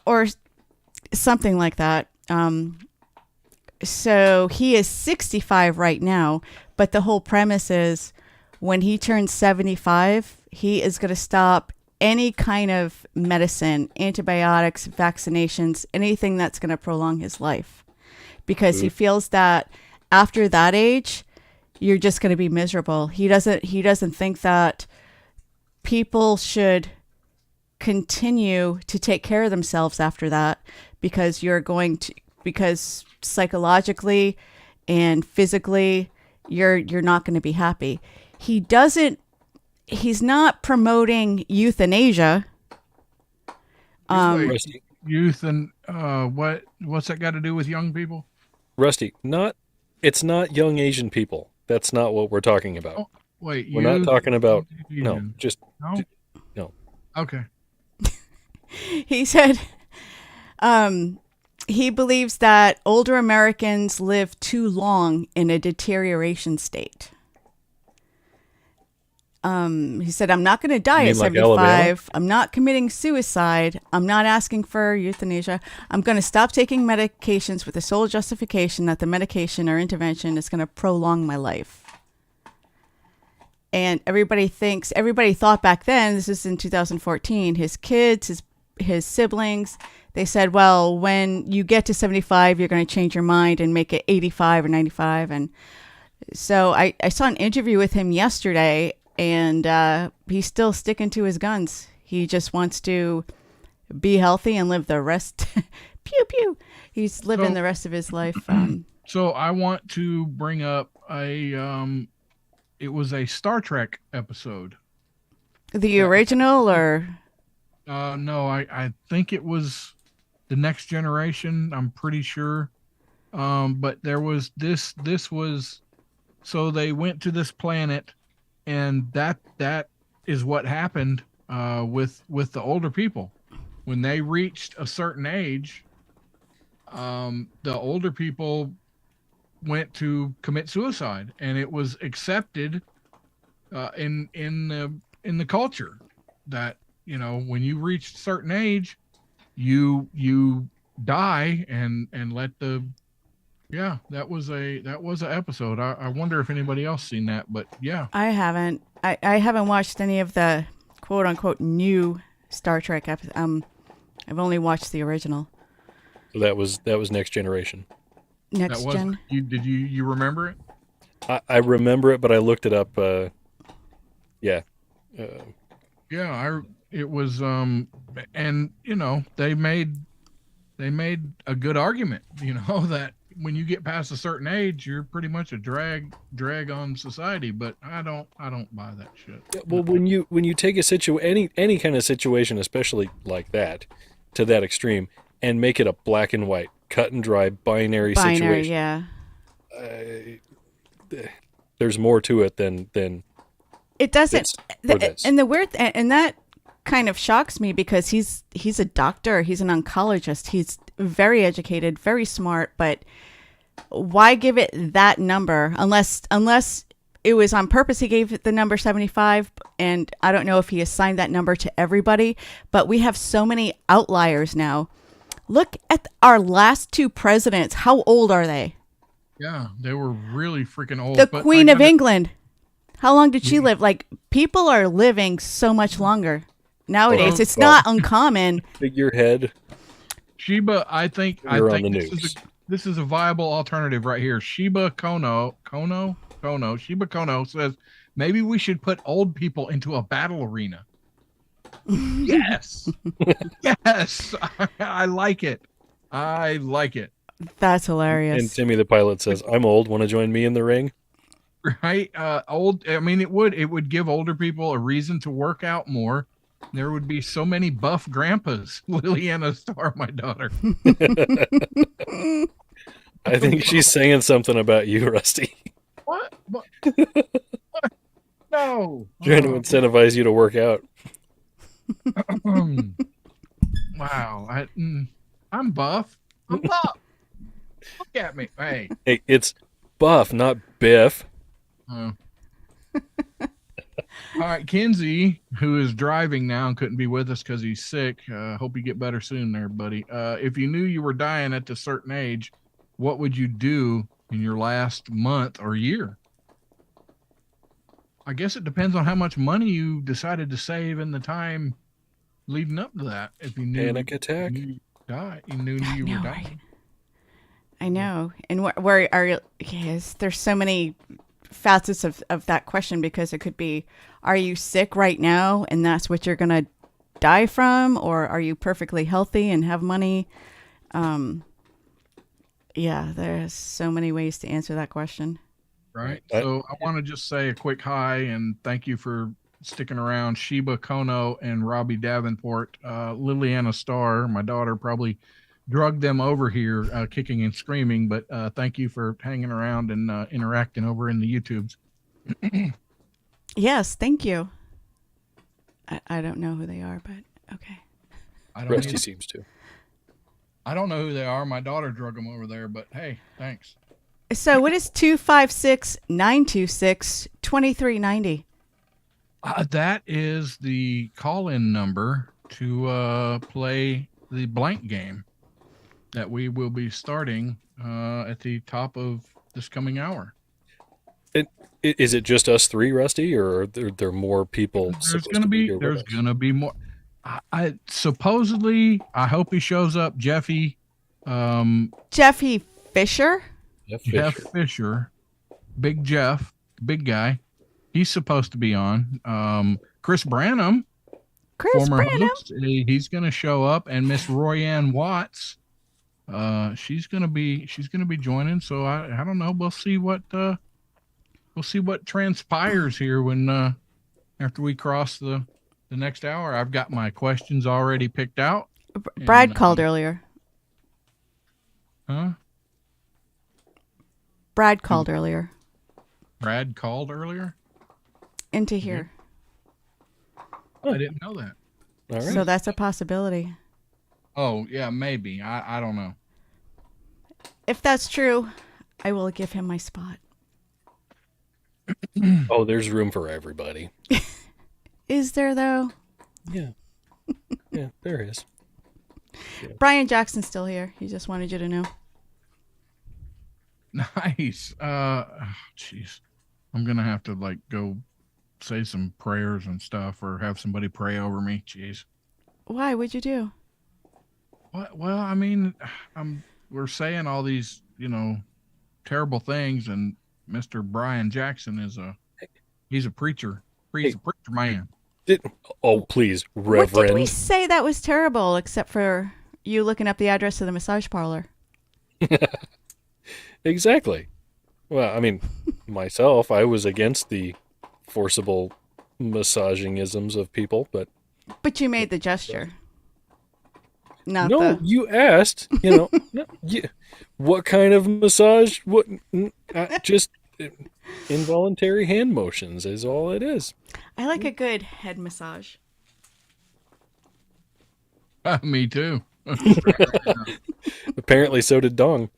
or something like that. So he is 65 right now, but the whole premise is when he turns 75, he is going to stop any kind of medicine, antibiotics, vaccinations, anything that's going to prolong his life, because he feels that after that age, you're just going to be miserable. He doesn't think that people should continue to take care of themselves after that, because because psychologically and physically you're not going to be happy. He's not promoting euthanasia. Rusty, youth and what's that got to do with young people? Rusty, it's not young Asian people. That's not what we're talking about. Oh, wait, We're not talking about no, Asian. just No? no. Okay. He said he believes that older Americans live too long in a deterioration state. He said, I'm not going to die You at mean like 75. Alabama? I'm not committing suicide. I'm not asking for euthanasia. I'm going to stop taking medications with the sole justification that the medication or intervention is going to prolong my life. And everybody thought back then, this is in 2014, his kids, his siblings, they said, well, when you get to 75, you're going to change your mind and make it 85 or 95. And so I saw an interview with him yesterday, and he's still sticking to his guns. He just wants to be healthy and live the rest. Pew, pew. He's living the rest of his life. So I want to bring up it was a Star Trek episode. The original, or? No, I think it was The Next Generation. I'm pretty sure. But there was this was, so they went to this planet, and that is what happened with the older people. When they reached a certain age, the older people went to commit suicide, and it was accepted in the culture that, you know, when you reach a certain age, you die and let the that was an episode. I wonder if anybody else seen that, but yeah. I haven't. I haven't watched any of the quote unquote new Star Trek episodes. I've only watched the original. So that was Next Generation. Next Gen. Did you remember it? I remember it, but I looked it up. It was and you know, they made a good argument, you know, that when you get past a certain age, you're pretty much a drag on society. But I don't buy that shit. Yeah, well, when you take a any kind of situation, especially like that, to that extreme, and make it a black and white, cut and dry, binary situation. Yeah. There's more to it than It doesn't. this. And the weird, and that kind of shocks me, because he's a doctor, he's an oncologist, he's very educated, very smart, but why give it that number unless it was on purpose? He gave it the number 75, and I don't know if he assigned that number to everybody, but we have so many outliers now. Look at our last two presidents. How old are they? Yeah, they were really freaking old. The but Queen of England. How long did she live? Like, people are living so much longer nowadays. It's not uncommon. Figurehead. Sheba, I think You're on the news. This is a viable alternative right here. Sheba Kono says maybe we should put old people into a battle arena. Yes. Yes. I like it. That's And hilarious. Timmy the pilot says, "I'm old. Want to join me in the ring?" Right? It would give older people a reason to work out more. There would be so many buff grandpas. Liliana Starr, my daughter. I think she's saying something about you, Rusty. What? What? No. Trying to incentivize you to work out. Wow. I'm buff. I'm buff. Look at me. Hey. Hey, it's Buff, not Biff. All right, Kinsey, who is driving now and couldn't be with us because he's sick. Hope you get better soon, there, buddy. If you knew you were dying at a certain age, what would you do in your last month or year? I guess it depends on how much money you decided to save in the time leading up to that. If you knew Panic attack. you knew you were dying. Right? I know. And where are you? Yes, there's so many facets of that question, because it could be, are you sick right now and that's what you're going to die from? Or are you perfectly healthy and have money? Yeah, there's so many ways to answer that question. Right. So I want to just say a quick hi and thank you for sticking around. Sheba Kono and Robbie Davenport, Liliana Starr, my daughter, probably drugged them over here, kicking and screaming. But thank you for hanging around and interacting over in the YouTubes. Yes, thank you. I don't know who they are, but okay. Rusty seems to. I don't know who they are. My daughter drug them over there, but hey, thanks. So what is 256-926-2390? That is the call-in number to play the blank game that we will be starting at the top of this coming hour. Is it just us three, Rusty, or are there more people? There's going to be more. I supposedly, I hope he shows up. Jeffy Fisher? Jeff Fisher, Big Jeff, big guy. He's supposed to be on. Chris Branham, former host, he's going to show up, and Miss Royanne Watts, she's going to be joining. So I don't know. We'll see what transpires here when after we cross the next hour. I've got my questions already picked out. Brad called earlier. Huh? Brad called earlier. Brad called earlier? Into here. I didn't know that. All right. So that's a possibility. Oh, yeah, maybe. I don't know. If that's true, I will give him my spot. Oh, there's room for everybody. Is there, though? Yeah. Yeah, there is. Brian Jackson's still here. He just wanted you to know. Nice. Jeez. I'm going to have to, go say some prayers and stuff or have somebody pray over me. Jeez. Why? What'd you do? What? Well, I mean, we're saying all these, terrible things, and Mr. Brian Jackson he's a preacher. He's a preacher man. Please, What Reverend. did we say that was terrible, except for you looking up the address of the massage parlor? Exactly. Well, I mean, myself, I was against the forcible massaging-isms of people, but... But you made the gesture. Not No, you asked, what kind of massage? What? Just involuntary hand motions is all it is. I like a good head massage. Me too. Apparently, so did Dong.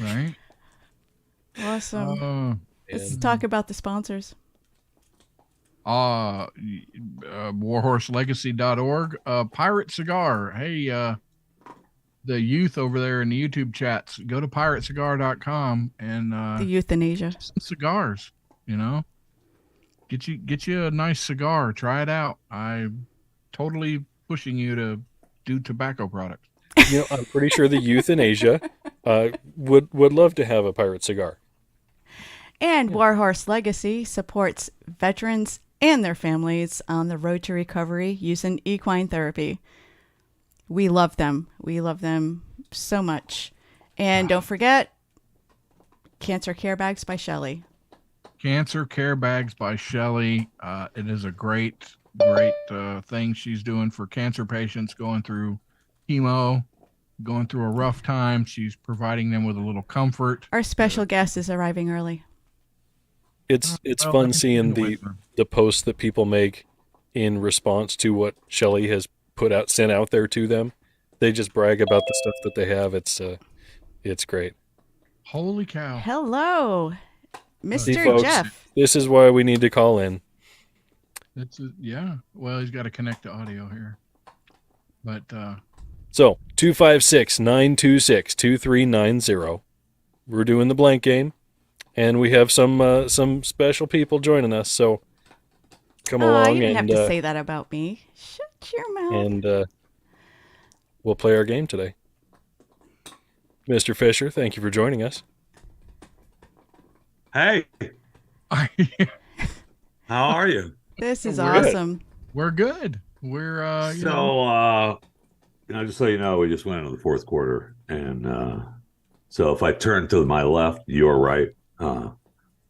Right? Awesome. Let's talk about the sponsors. Warhorselegacy.org. Pirate Cigar. Hey, the youth over there in the YouTube chats, go to piratecigar.com and The euthanasia. some cigars, Get you a nice cigar. Try it out. I'm totally pushing you to do tobacco products. I'm pretty sure the youth in Asia would love to have a pirate cigar. And Warhorse Legacy supports veterans and their families on the road to recovery using equine therapy. We love them. We love them so much. And don't forget, Cancer Care Bags by Shelley. Cancer Care Bags by Shelley. It is a great thing she's doing for cancer patients going through chemo, going through a rough time. She's providing them with a little comfort. Our special guest is arriving early. It's Well, fun that's seeing the way for- the posts that people make in response to what Shelley has sent out there to them. They just brag about the stuff that they have. It's great. Holy cow. Hello, See, Mr. folks, Jeff. this is why we need to call in. Yeah. Well, he's got to connect to audio here. But So 256-926-2390. We're doing the blank game, and we have some special people joining us. So come along You didn't and have to say that about me. Shut your mouth. and we'll play our game today. Mr. Fisher, thank you for joining us. Hey, how are you? This is We're good. awesome. we're good. We're Just so you know, we just went into the fourth quarter, and so if I turn to my left, you're right,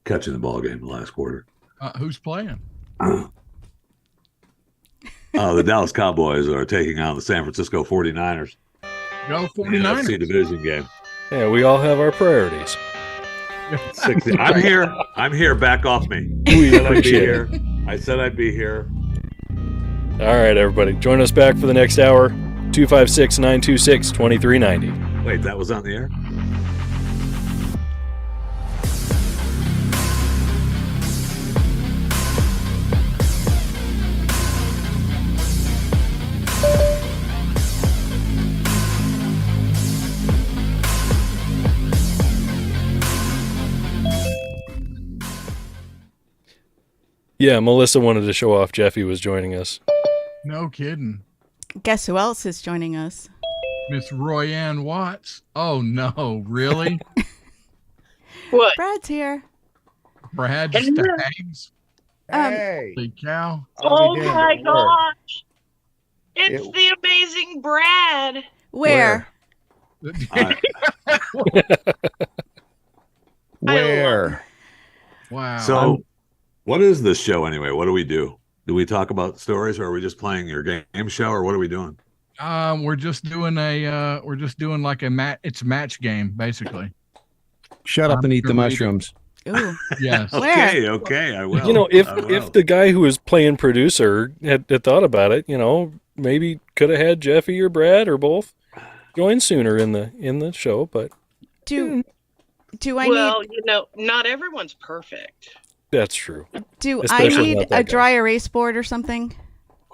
catching the ball game in the last quarter. who's playing? The Dallas Cowboys are taking on the San Francisco 49ers Go in the 49ers. NFC division game. Yeah, we all have our priorities. 60. I'm here. Back off me. We I said I'd be appreciate it. here. I said I'd be here. All right, everybody. Join us back for the next hour. 256-926-2390. Wait, that was on the air? Yeah, Melissa wanted to show off Jeffy was joining us. No kidding. Guess who else is joining us? Miss Royanne Watts. Oh no, really? What? Brad's here. Brad Hey. Staggs. Hey, Holy cow. I'll Oh be damned, my it worked. gosh! It's It- the amazing Brad. Where? Where? Wow. So, what is this show anyway? What do we do? Do we talk about stories, or are we just playing your game show, or what are we doing? we're just doing like a it's a match game basically. Shut up and eat the Really? mushrooms. Ooh. Yes. Where? Okay, I will. You know, I will. if the guy who was playing producer had thought about it, you know, maybe could have had Jeffy or Brad or both join sooner in the show. But Do I Well, not everyone's perfect. that's true. do I especially not need that a guy. dry erase board or something?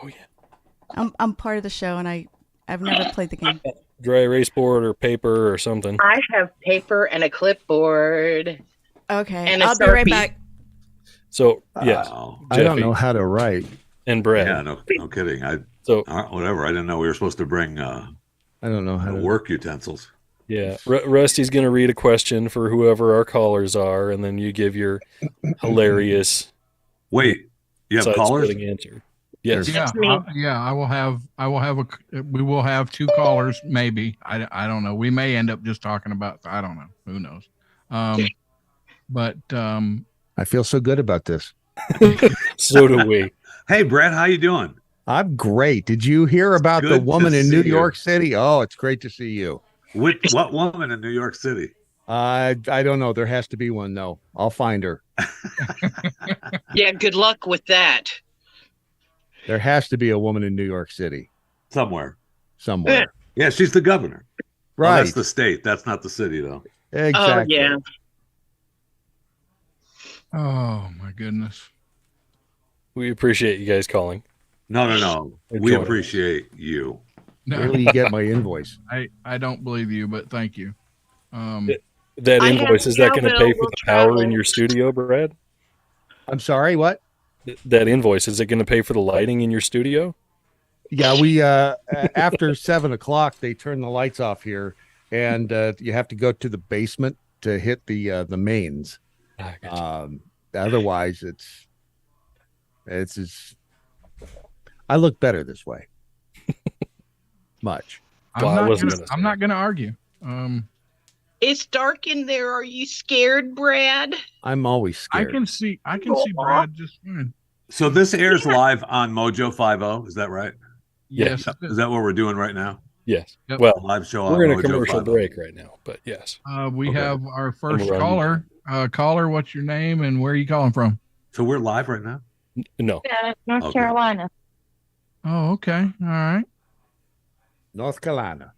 Oh yeah, I'm part of the show and I've never played the game. dry erase board or paper or something. I have paper and a clipboard. Okay, And a I'll be right Sharpie. back. So yes, Wow. I don't Jeffy know how to write. and Brad. Yeah, no kidding. So Whatever. I didn't know we were supposed to bring I don't know how to work utensils. yeah, Rusty's gonna read a question for whoever our callers are, and then you give your hilarious Wait, you have callers? side-splitting answer. Yes. Yeah. me. We will have two callers, maybe. I don't know. We may end up just talking about, I don't know. Who knows? But I feel so good about this. So do we. Hey, Brad, how you doing? I'm great. Did you hear about the Good to woman in see New you. York City? Oh, it's great to see you. What woman in New York City? I don't know. There has to be one though. I'll find her. Yeah, good luck with that. There has to be a woman in New York City Somewhere. somewhere. Yeah, she's the governor. Well, Right. that's the state. That's not the city, though. Exactly. Oh, yeah. oh my goodness. We appreciate you guys calling. No. We Enjoy. appreciate you. No, Where will you get my invoice? I don't believe you, but thank you. That I have invoice, is that going to cowbell pay for will the power in travel. your studio, Brad? I'm sorry, what? That invoice, is it going to pay for the lighting in your studio? Yeah, we after 7:00 they turn the lights off here, and you have to go to the basement to hit the mains. Ah, gotcha. Otherwise, it's just, I look better this way. Much. Well, I wasn't I'm gonna say not going to argue. It's dark in there. Are you scared, Brad? I'm always I scared. can see Brad just fine. So this airs live on Mojo 50. Is that right? Yes. Is that what we're doing right now? Yes. Yep. Well, Live show on we're in a Mojo commercial 50. break right now, but yes. We Okay. have our first we're on caller. Caller, what's your name and where are you calling from? So we're live right now? No. North Okay. Carolina. Oh, okay. All right. North Carolina.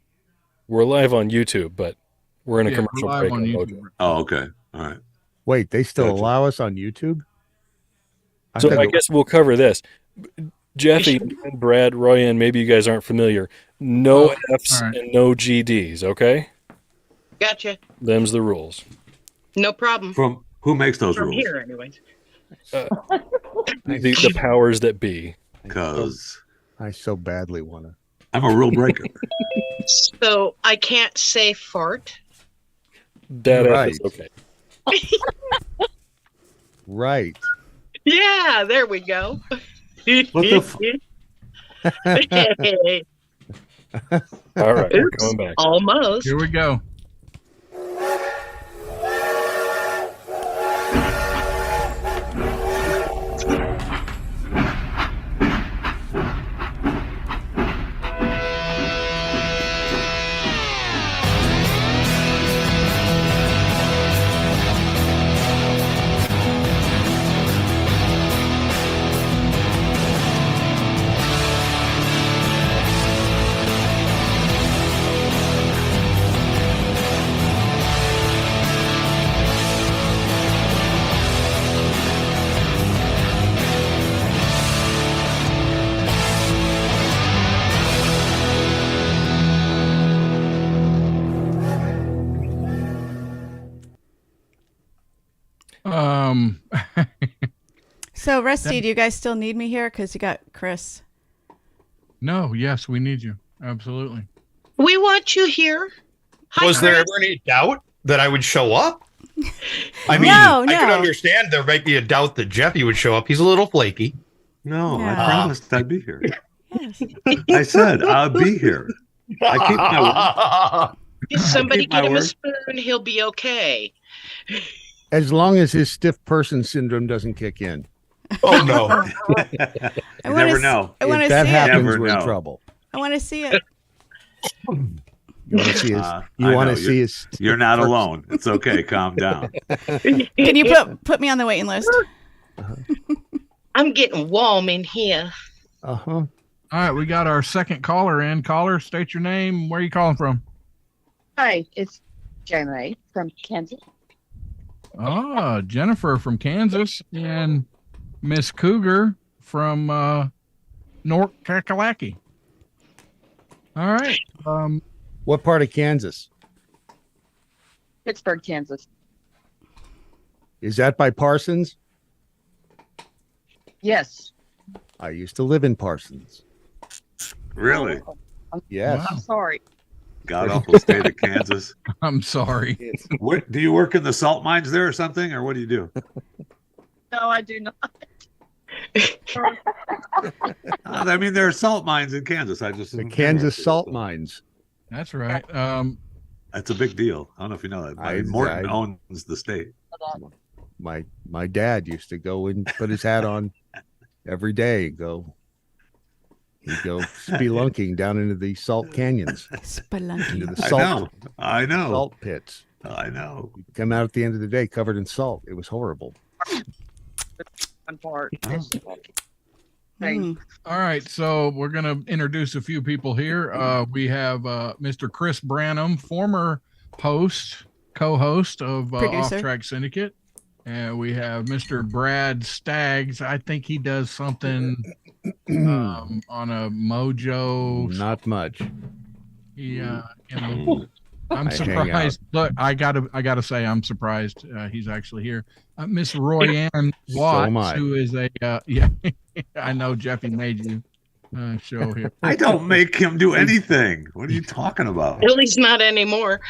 We're live on YouTube, but we're in a Yeah, commercial we're live break on on YouTube. Mojo. Oh, okay. All right. Wait, they still Gotcha. allow us on YouTube? So thought I it- guess we'll cover this. Jeffy and Brad, Roy, and maybe you guys aren't familiar. No Oh, Fs all right. and no GDs, okay? Gotcha. Them's the rules. No problem. From who makes those From rules? here, anyways. The powers that be. Because I so badly want to. I'm a rule breaker. So I can't say fart. That Right. is okay. Right. Yeah, there we go. What the All right, we're Oops. coming back. Almost. Here we go. So, Rusty, do you guys still need me here? Because you got Chris. No, yes, we need you. Absolutely. We want you here. Hi, Was there Chris. ever any doubt that I would show up? I mean, No, I can no. understand there might be a doubt that Jeffy would show up. He's a little flaky. No, I Yeah. promised I'd be here. Yes. I said I'll be here. I keep my word. If somebody keep my get him a word. spoon, he'll be okay. As long as his stiff person syndrome doesn't kick in. Oh no. You wanna never s- know. I want If to that see happens, Never we're in know. trouble. it. I want to see it. You want to see his? I You want know. to see his? You're not first- alone. It's okay. Calm down. Can you put me on the waiting list? I'm getting warm in here. Uh-huh. All right, we got our second caller in. Caller, state your name. Where are you calling from? Hi, it's Jamie from Kansas. Ah, Jennifer from Kansas and Miss Cougar from North Kakalaki. All right. What part of Kansas? Pittsburgh, Kansas. Is that by Parsons? Yes. I used to live in Parsons. Really? Yes. I'm sorry. God awful state of Kansas. I'm sorry. What do you work in the salt mines there or something, or what do you do? No, I do not. I mean, there are salt mines in Kansas. I just The Kansas salt mines. That's right. That's a big deal. I don't know if you know that. I- Morton I- owns the state. My dad used to go and put his hat on every day and he'd go spelunking down into the salt canyons, into Spelunky. the I salt know. I know. salt pits. I know. Come out at the end of the day covered in salt. It was horrible. One part. Mm. all right, so we're going to introduce a few people here. We have Mr. Chris Branham, former co-host of Producer. OffTrack Syndicate. And we have Mr. Brad Staggs. I think he does something on a Mojo. Not much. He, I'm I hang surprised. Look, I gotta say, I'm surprised he's actually here. Miss Royanne Watts, am I. who is a yeah, I know Jeffy made you show here. I don't make him do anything. What are you talking about? At least not anymore.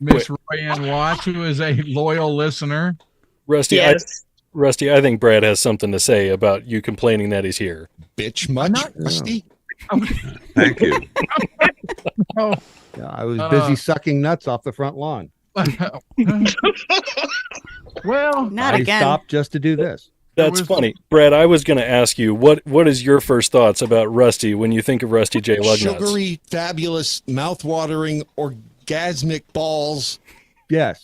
Miss Royanne Watts, who is a loyal listener. Rusty, Yes. Rusty, I think Brad has something to say about you complaining that he's here. Bitch I'm much, not- Rusty. Thank you. Oh, Yeah, I was busy sucking nuts off the front lawn. well, Not I again. stopped just to do this. That's funny. Brad, I was going to ask you, what is your first thoughts about Rusty when you think of Rusty J. Lugnuts? Sugary, fabulous, mouth-watering, orgasmic balls. Yes.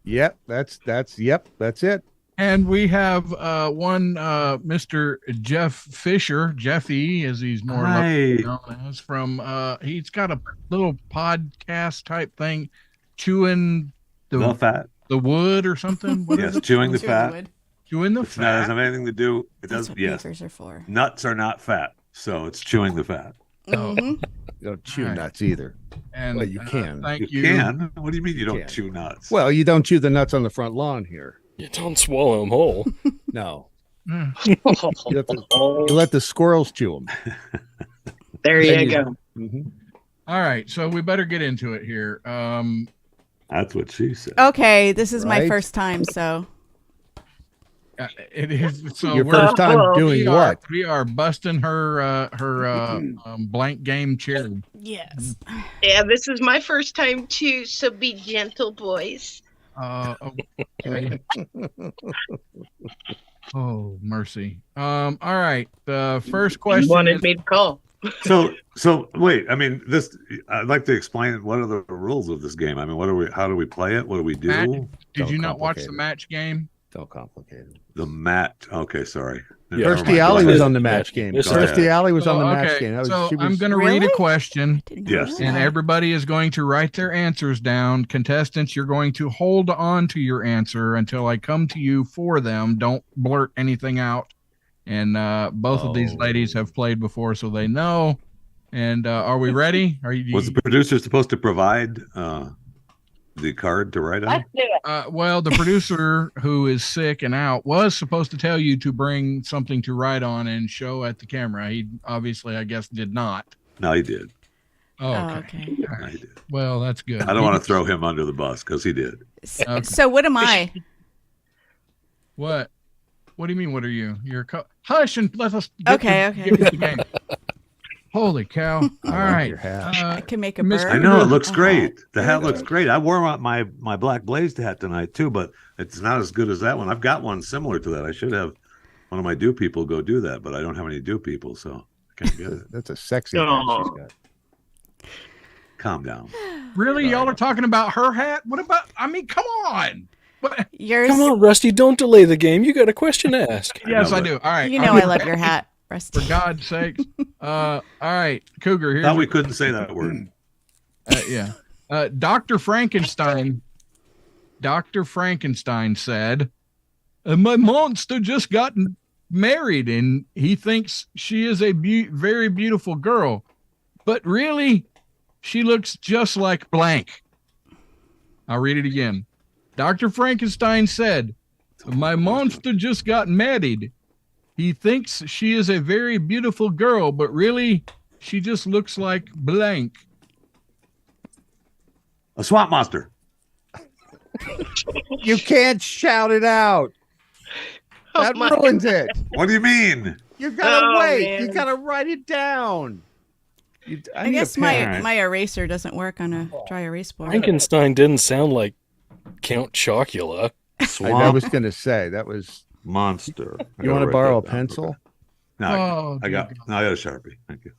Yep, that's it. And we have one Mr. Jeff Fisher, Jeffy, as he's more Hi. known as, from he's got a little podcast type thing, chewing The fat. the wood or something. What is Yes, it? chewing the fat. Chewing the It doesn't fat. have anything to do. It That's does. what Yes, beavers are for. nuts are not fat, so it's chewing the fat. Mhm. You don't chew All right. nuts either. And Well, you can. Thank You you. can. What do you mean you don't Can. chew nuts? Well, you don't chew the nuts on the front lawn here. You don't swallow them whole. No. Mm. You let the squirrels chew them. There you go. All right, so we better get into it here. That's what she said. Okay, this is my Right? first time, so It is so Your we're- first time doing we what? We are busting her blank game cherry. yes. Yeah, this is my first time too, so be gentle, boys. Okay. Oh mercy. All right. The first You question wanted is, me to call. So wait. I mean, this. I'd like to explain what are the rules of this game. I mean, what are we? How do we play it? What do we do? Matt, Don't did you not watch the complicate it. match game? Don't complicate it. The mat. Okay, sorry. Yeah. Never Kirstie mind. Alley Go was ahead. on the match game. Yes, sir. Kirstie Alley was on the Oh, match okay. game. That was, So she was, I'm going to read a Really? question, Didn't Yes. know and that. everybody is going to write their answers down. Contestants, you're going to hold on to your answer until I come to you for them. Don't blurt anything out. And both of these ladies have played before, so they know. And are we ready? Are you? Was the producer supposed to provide the card to write on? Well, the producer, who is sick and out, was supposed to tell you to bring something to write on and show at the camera. He obviously, I guess, did not. No, he did. Oh, Oh, okay. okay. No, he did. Well, that's good. I don't want to throw him under the bus because he did. Okay. So what am I? What? What do you mean? What are you? You're hush and let us. Get Okay, to- okay. get to the game. Holy cow! All I like right. your hat. I can make a Miss- bird. I know it looks a great. hat. The hat looks great. I wore my black blazed hat tonight too, but it's not as good as that one. I've got one similar to that. I should have one of my do people go do that, but I don't have any do people, so I can't get it. That's a sexy hat she's got. Calm down. Really, y'all are talking about her hat? What about? I mean, come on. What? Yours. Come on, Rusty, don't delay the game. You got a question to ask. Yes, know, I but- do. All right. You know I love your hat, Rusty. For God's sakes. All right, Cougar. Here's Thought we your- couldn't say that word. yeah. Dr. Frankenstein. Dr. Frankenstein said, "My monster just got married, and he thinks she is a very beautiful girl, but really, she looks just like blank." I'll read it again. Dr. Frankenstein said, "My monster just got married. He thinks she is a very beautiful girl, but really, she just looks like blank." A swamp monster. You can't shout it out. That my ruins it. What do you mean? You gotta Oh, wait. man. You gotta write it down. I guess my eraser doesn't work on a dry erase board. Frankenstein didn't sound like Count Chocula. I was gonna say that was. Monster. You want to borrow a pencil? No, Oh, I got a Sharpie. Thank you.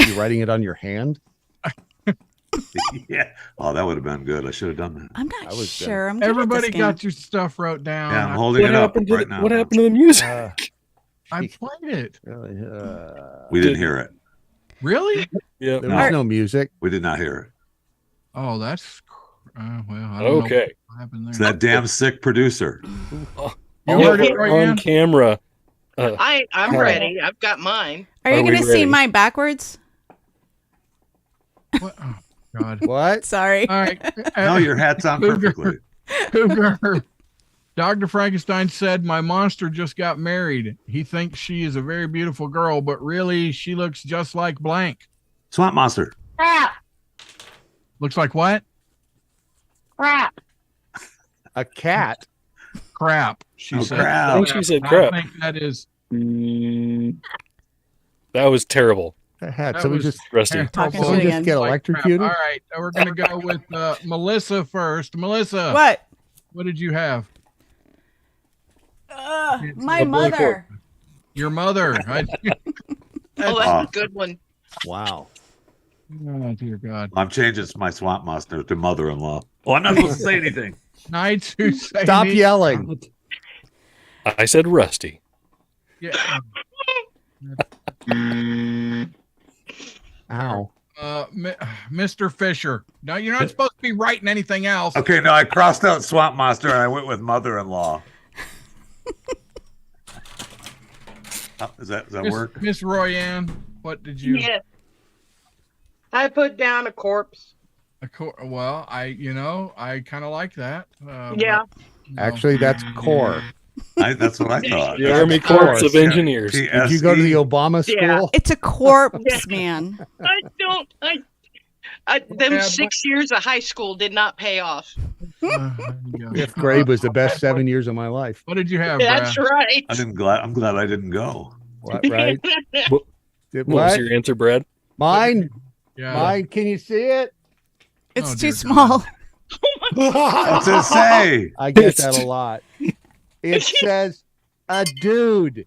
You writing it on your hand? Yeah. Oh, that would have been good. I should have done that. I'm not I was sure. I'm good at Everybody this game. got your stuff wrote down. Yeah, I'm holding What it up happened to right now. what happened to the music? I played it. We didn't hear it. Really? Yeah. There was no music. We did not hear it. Oh, that's well. I don't know Okay. what happened there. It's that damn sick producer. You heard it right on now? camera. I'm How- ready. I've got mine. Are you Are we going to see ready? mine backwards? What? Oh, God. What? Sorry. All right. No, your hat's on perfectly. Cougar. Dr. Frankenstein said, "My monster just got married. He thinks she is a very beautiful girl, but really, she looks just like blank." Swamp monster. Crap. Looks like what? Crap. A cat. Crap. She Oh, said. crap. I think she said I crap. think that is That was terrible. Had That so we was just Rusty. Talking so we shit just again. get Like crap. electrocuted. All right, we're gonna go with Melissa first. Melissa, What? what did you have? My A blank mother. Your mother. Oh, that's a good one. Wow. Oh dear God. I'm changing my swamp monster to mother-in-law. Oh, I'm not supposed to say anything. Knights who say Stop me- yelling. I said Rusty. Yeah. Ow. Mr. Fisher. No, you're not supposed to be writing anything else. Okay, no, I crossed out swamp monster and I went with mother-in-law. Does that work? Miss Royanne, what did you? Yeah. I put down a corpse. Well, I kind of like that. Yeah. but, Actually, that's core. That's what I thought. The Army Corps of Engineers. Did you go to the Obama school? Yeah. It's a corpse, man. Them 6 years of high school did not pay off. Fifth grade was the best 7 years of my life. What did you have? That's Brad? right. I'm glad I didn't go. What, right? What Did was what? your answer, Brad? Mine? Yeah. Mine? Can you see it? It's Oh, too dear small. What's it say? I get that a lot. It says a dude.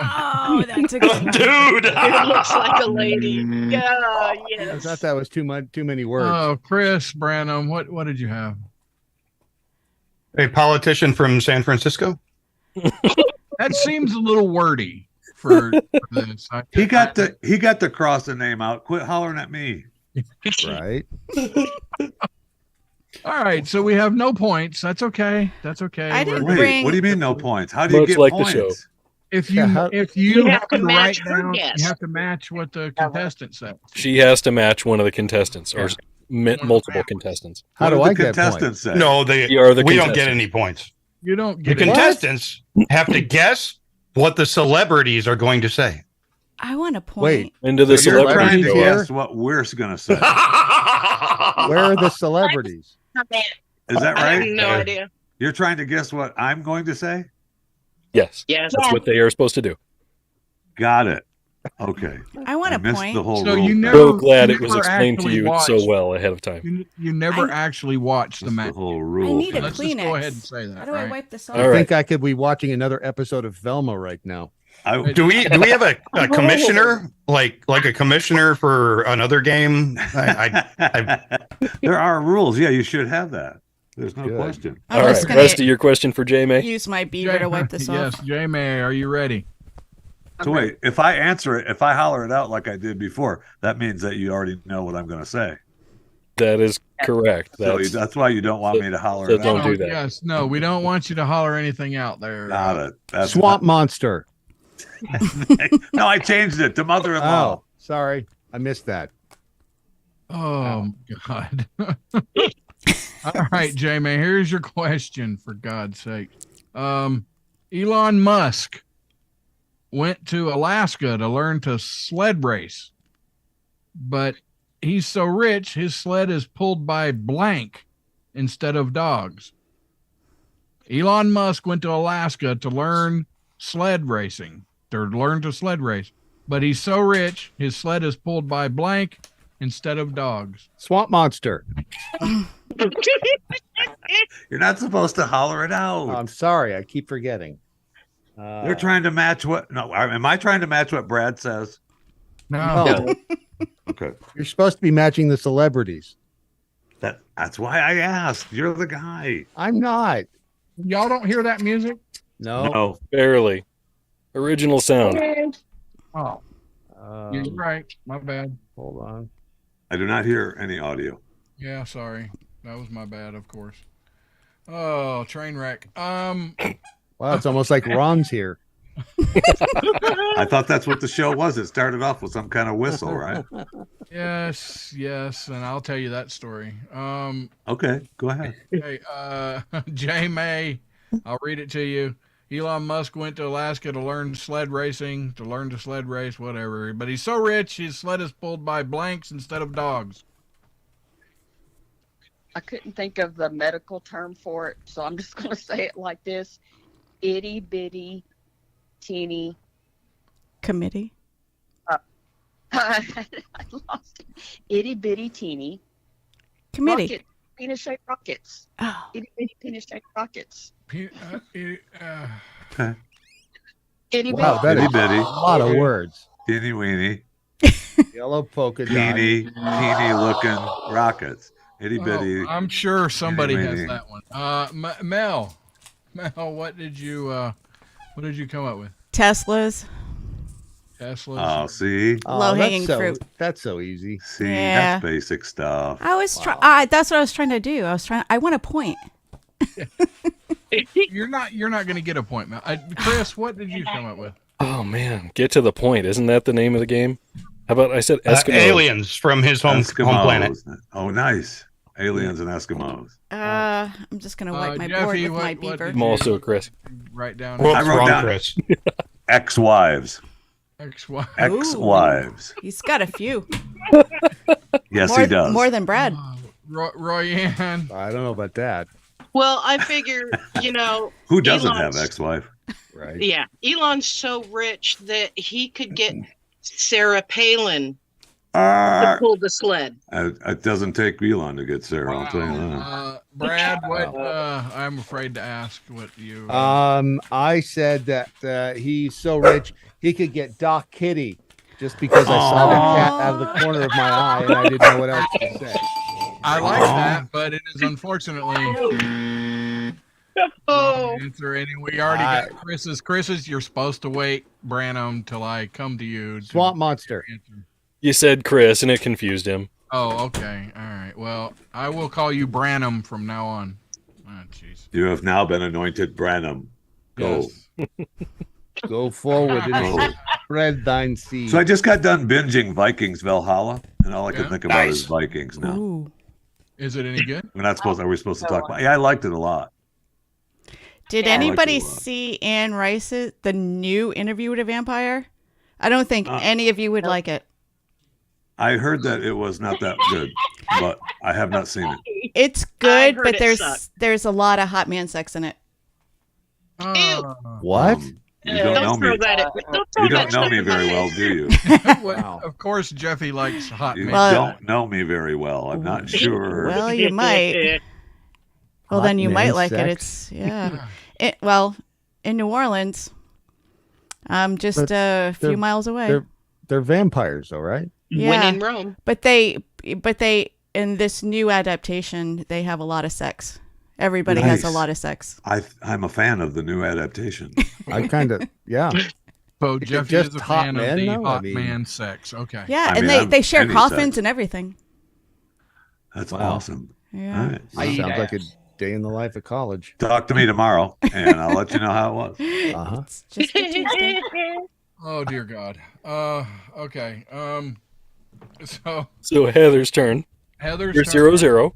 Oh, that's a good one. Dude. It looks like a lady. Yeah, I yes. thought that was too many words. Oh, Chris Branham, what did you have? A politician from San Francisco. That seems a little wordy for this. He got to cross the name out. Quit hollering at me. Right? All right, so we have no points. That's okay. That's okay. I didn't Wait, bring- what do you mean no points? How do you Much get like the points? show. If Yeah, you how- if you You have happen to to match write her down, guess. you have to match what the contestant said. She has to match one of the contestants or multiple contestants. How What do did I the get contestants points? say? No, You are the we don't get contestant. any points. You don't The get it. contestants have to guess what the celebrities are going to say. I want a point. Wait, Into the So you're trying celebrity to celebrities door. guess what we're gonna say. where are the celebrities? Is that I have right? no idea. You're trying to guess what I'm going to say? Yes, Yes. that's what they are supposed to do. Got it. Okay. I want I a missed point. the whole So rule. you thing. never- So glad it was never explained to actually you watched. so well ahead of time. You never I- actually watched the Missed match. the whole I rule. need a Let's thing. just go Kleenex. ahead and say that. How do I right? wipe this off? All I right. think I could be watching another episode of Velma right now. Do we have a commissioner like a commissioner for another game? There are rules. Yeah, you should have that. There's no Good. question. I'm All just right, gonna Rusty, your question for J May. use my beaver to wipe this Yes, off. J May, are you ready? So wait, if I answer it, if I holler it out like I did before, that means that you already know what I'm going to say. That is correct. So That's, that's why you don't want me to holler so it don't out. do that. Yes, no, we don't want you to holler anything out there. Got it. That's Swamp monster. No, I changed it to mother-in-law. Oh, sorry. I missed that. Oh, God. All right, J May, here's your question, for God's sake. Elon Musk went to Alaska to learn to sled race, but he's so rich, his sled is pulled by blank instead of dogs. Elon Musk went to Alaska to learn sled racing, to learn to sled race, but he's so rich, his sled is pulled by blank instead of dogs. Swamp monster. You're not supposed to holler it out. I'm sorry. I keep forgetting. They're trying to match what? No, am I trying to match what Brad says? No. No. Okay, You're supposed to be matching the celebrities. that's why I asked. You're the guy. I'm not. Y'all don't hear that music? No. No, Barely. Original sound. Oh, you're right. My bad. Hold on. I do not hear any audio. Yeah, sorry. That was my bad, of course. Oh, train wreck. Wow, it's almost like Ron's here. I thought that's what the show was. It started off with some kind of whistle, right? Yes, and I'll tell you that story. Okay, go ahead. Hey, J May, I'll read it to you. Elon Musk went to Alaska to learn sled racing, to learn to sled race, whatever. But he's so rich, his sled is pulled by blanks instead of dogs. I couldn't think of the medical term for it, so I'm just going to say it like this. Itty bitty teeny Committee. I lost it. Itty bitty teeny. Committee. Rocket, penis-shaped rockets. Oh. Itty bitty penis-shaped rockets. Okay. Itty Wow, bitty. that is Bitty bitty. a lot of words. Teeny weeny, Yellow polka dot. teeny looking rockets. Itty bitty. Oh, I'm sure somebody has Teeny-weeny. that one. Mel, what did you come up with? Teslas. Teslas. Oh, see, Low-hanging fruit. That's so easy. see, Yeah. that's basic stuff. I was trying. That's what I was trying to do. I want a point. You're not going to get a point, Mel. Chris, what did you come up with? Oh man, get to the point. Isn't that the name of the game? How about I said Eskimos? Aliens from his home planet. Oh, nice. Aliens and Eskimos. I'm just gonna wipe my board Jeffy, with my what beaver. did I'm also Chris. Write down. Whoops, I wrote wrong, down- Chris. Ex-wives. XY. Ex-wives. He's got a few. Yes, he does. More than Brad. Royanne. I don't know about that. Well, I figure, Who doesn't Elon's- have ex-wife? Right. Yeah, Elon's so rich that he could get Sarah Palin to pull the sled. It doesn't take Elon to get Sarah. I'll tell you that. Brad, what? I'm afraid to ask what you. I said that he's so rich he could get Doc Kitty just because I saw that cat out of the corner of my eye and I didn't know what else to say. I like that, but it is unfortunately. Oh, Answer any. We already got Chris's. Chris's, you're supposed to wait, Branham, till I come to you. Swamp Monster. Answer. You said Chris, and it confused him. Oh, okay. All right. Well, I will call you Branham from now on. Oh, jeez. You have now been anointed Branham. Go. Yes. Go forward Go. and spread thine seed. So I just got done binging Vikings Valhalla, and all I could Yeah? think about is Vikings now. Ooh. Is it any good? We're not supposed. Are we supposed to talk about? Yeah, I liked it a lot. Did Yeah. anybody I like it a lot. see Anne Rice's the new Interview with a Vampire? I don't think any of you would like it. I heard that it was not that good, but I have not seen it. It's I good, heard but it sucked. there's a lot of hot man sex in it. What? You don't know throw me. that at, don't throw You don't that know stuff me in my very face. well, do you? Well, of course, Jeffy likes hot You man. Well, don't know me very well. I'm not sure. Well, you might. Well, Hot then you might man like it. sex? It's well, in New Orleans, just But a few they're- miles away. They're vampires, though, right? Yeah. When in Rome. But they in this new adaptation, they have a lot of sex. Everybody has a Nice. lot of sex. I'm a fan of the new adaptation. I kind of, yeah. So Is it Jeffy just is a hot fan men, of the though? I hot mean- man sex. Okay. Yeah, I and mean, they share any coffins sex. and everything. That's Wow. awesome. Yeah. All right. Sounds like a day in the life of college. Talk to me tomorrow, and I'll let you know how it was. Uh-huh. It's just a Tuesday. Oh dear God. Okay. So So Heather's turn. Heather's You're turn. 0-0.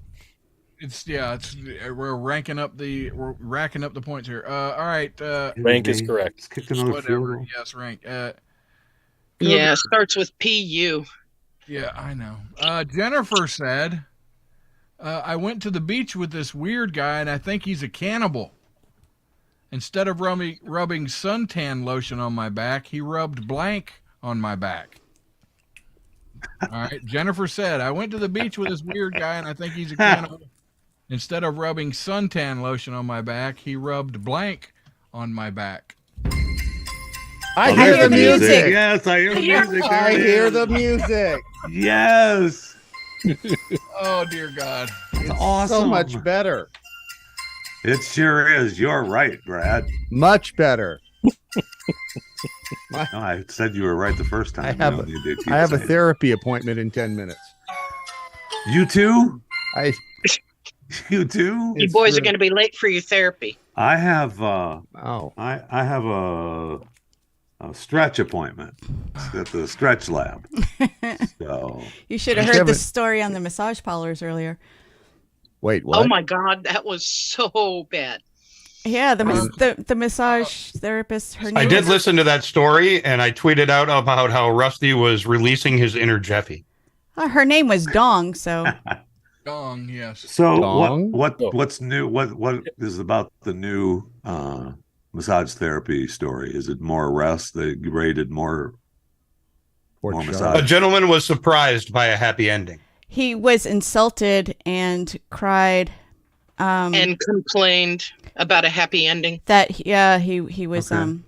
We're racking up the points here. All right. Rank is correct. Let's kick another field Whatever. goal. Yes, rank. Yeah, it starts with PU. Yeah, I know. Jennifer said, I went to the beach with this weird guy, and I think he's a cannibal. Instead of rubbing suntan lotion on my back, he rubbed blank on my back. All right. Jennifer said, I went to the beach with this weird guy, and I think he's a cannibal. Instead of rubbing suntan lotion on my back, he rubbed blank on my back. I Oh, hear there's the music. Yes, I hear the music. There I it hear is. the music. Yes. Oh, dear God. It's awesome. So much better. It sure is. You're right, Brad. Much better. No, I said you were right the first time. I You have don't need to keep I have a saying it. therapy appointment in 10 minutes. You too? I You too? You boys are going to be late for your therapy. I have Oh. I have a stretch appointment at the stretch lab. So You should have Kevin- heard the story on the massage parlors earlier. Wait, what? Oh my God, that was so bad. Yeah, the massage therapist. Her name I did was- listen to that story, and I tweeted out about how Rusty was releasing his inner Jeffy. her name was Dong. So Dong, yes. so Dong? what's new? What is about the new massage therapy story? Is it more arrests? They rated more Port more Charlotte. massage. A gentleman was surprised by a happy ending. He was insulted and cried. And complained about a happy ending. That he was Okay.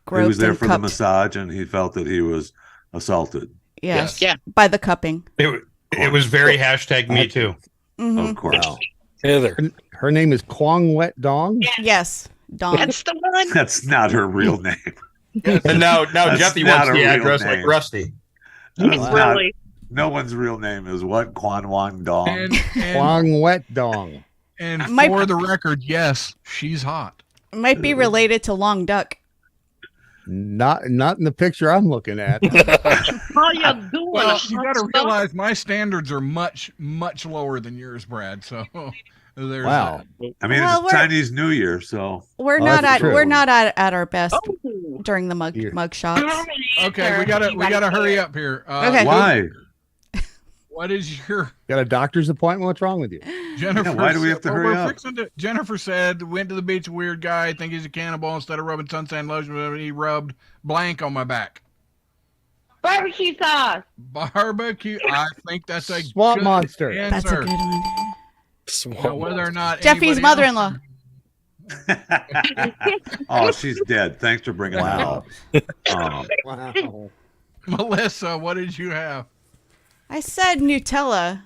groped He was there and for cupped. the massage, and he felt that he was assaulted. Yes. Yeah. By the cupping. It was very hashtag me too. Mhm. Of course. Wow. Heather. Her name is Kwong Wet Dong. Yes. Dawn. That's the one. That's not her real name. And now That's Jeffy not wants a the real address like name. Rusty. He's Wow. really. No one's real name is what? Quan Wang Dong. And Kwong Wet Dong. My- for the record, yes, she's hot. Might be related to Long Duck. Not in the picture I'm looking at. How you doing? Well, you hot got to stuff? realize my standards are much, much lower than yours, Brad. So there's Wow. I mean, Well, it's Chinese New Year, so We're Oh, not that's at true. we're not at our best Oh. during the mug shots. Okay, we gotta hurry up here. Okay. why? What is your Got a doctor's appointment? What's wrong with you? Jennifer? Yeah, why do we have to said- hurry we're up? fixing to- Jennifer said, "Went to the beach. Weird guy. Think he's a cannibal. Instead of rubbing suntan lotion, he rubbed blank on my back. Barbecue sauce. Barbecue. I think that's a Swamp good monster. Answer. That's a good one. Now, whether or not Jeffy's anybody mother-in-law. Oh, she's dead. Thanks for bringing that up. Wow. else- Melissa, what did you have? I said Nutella.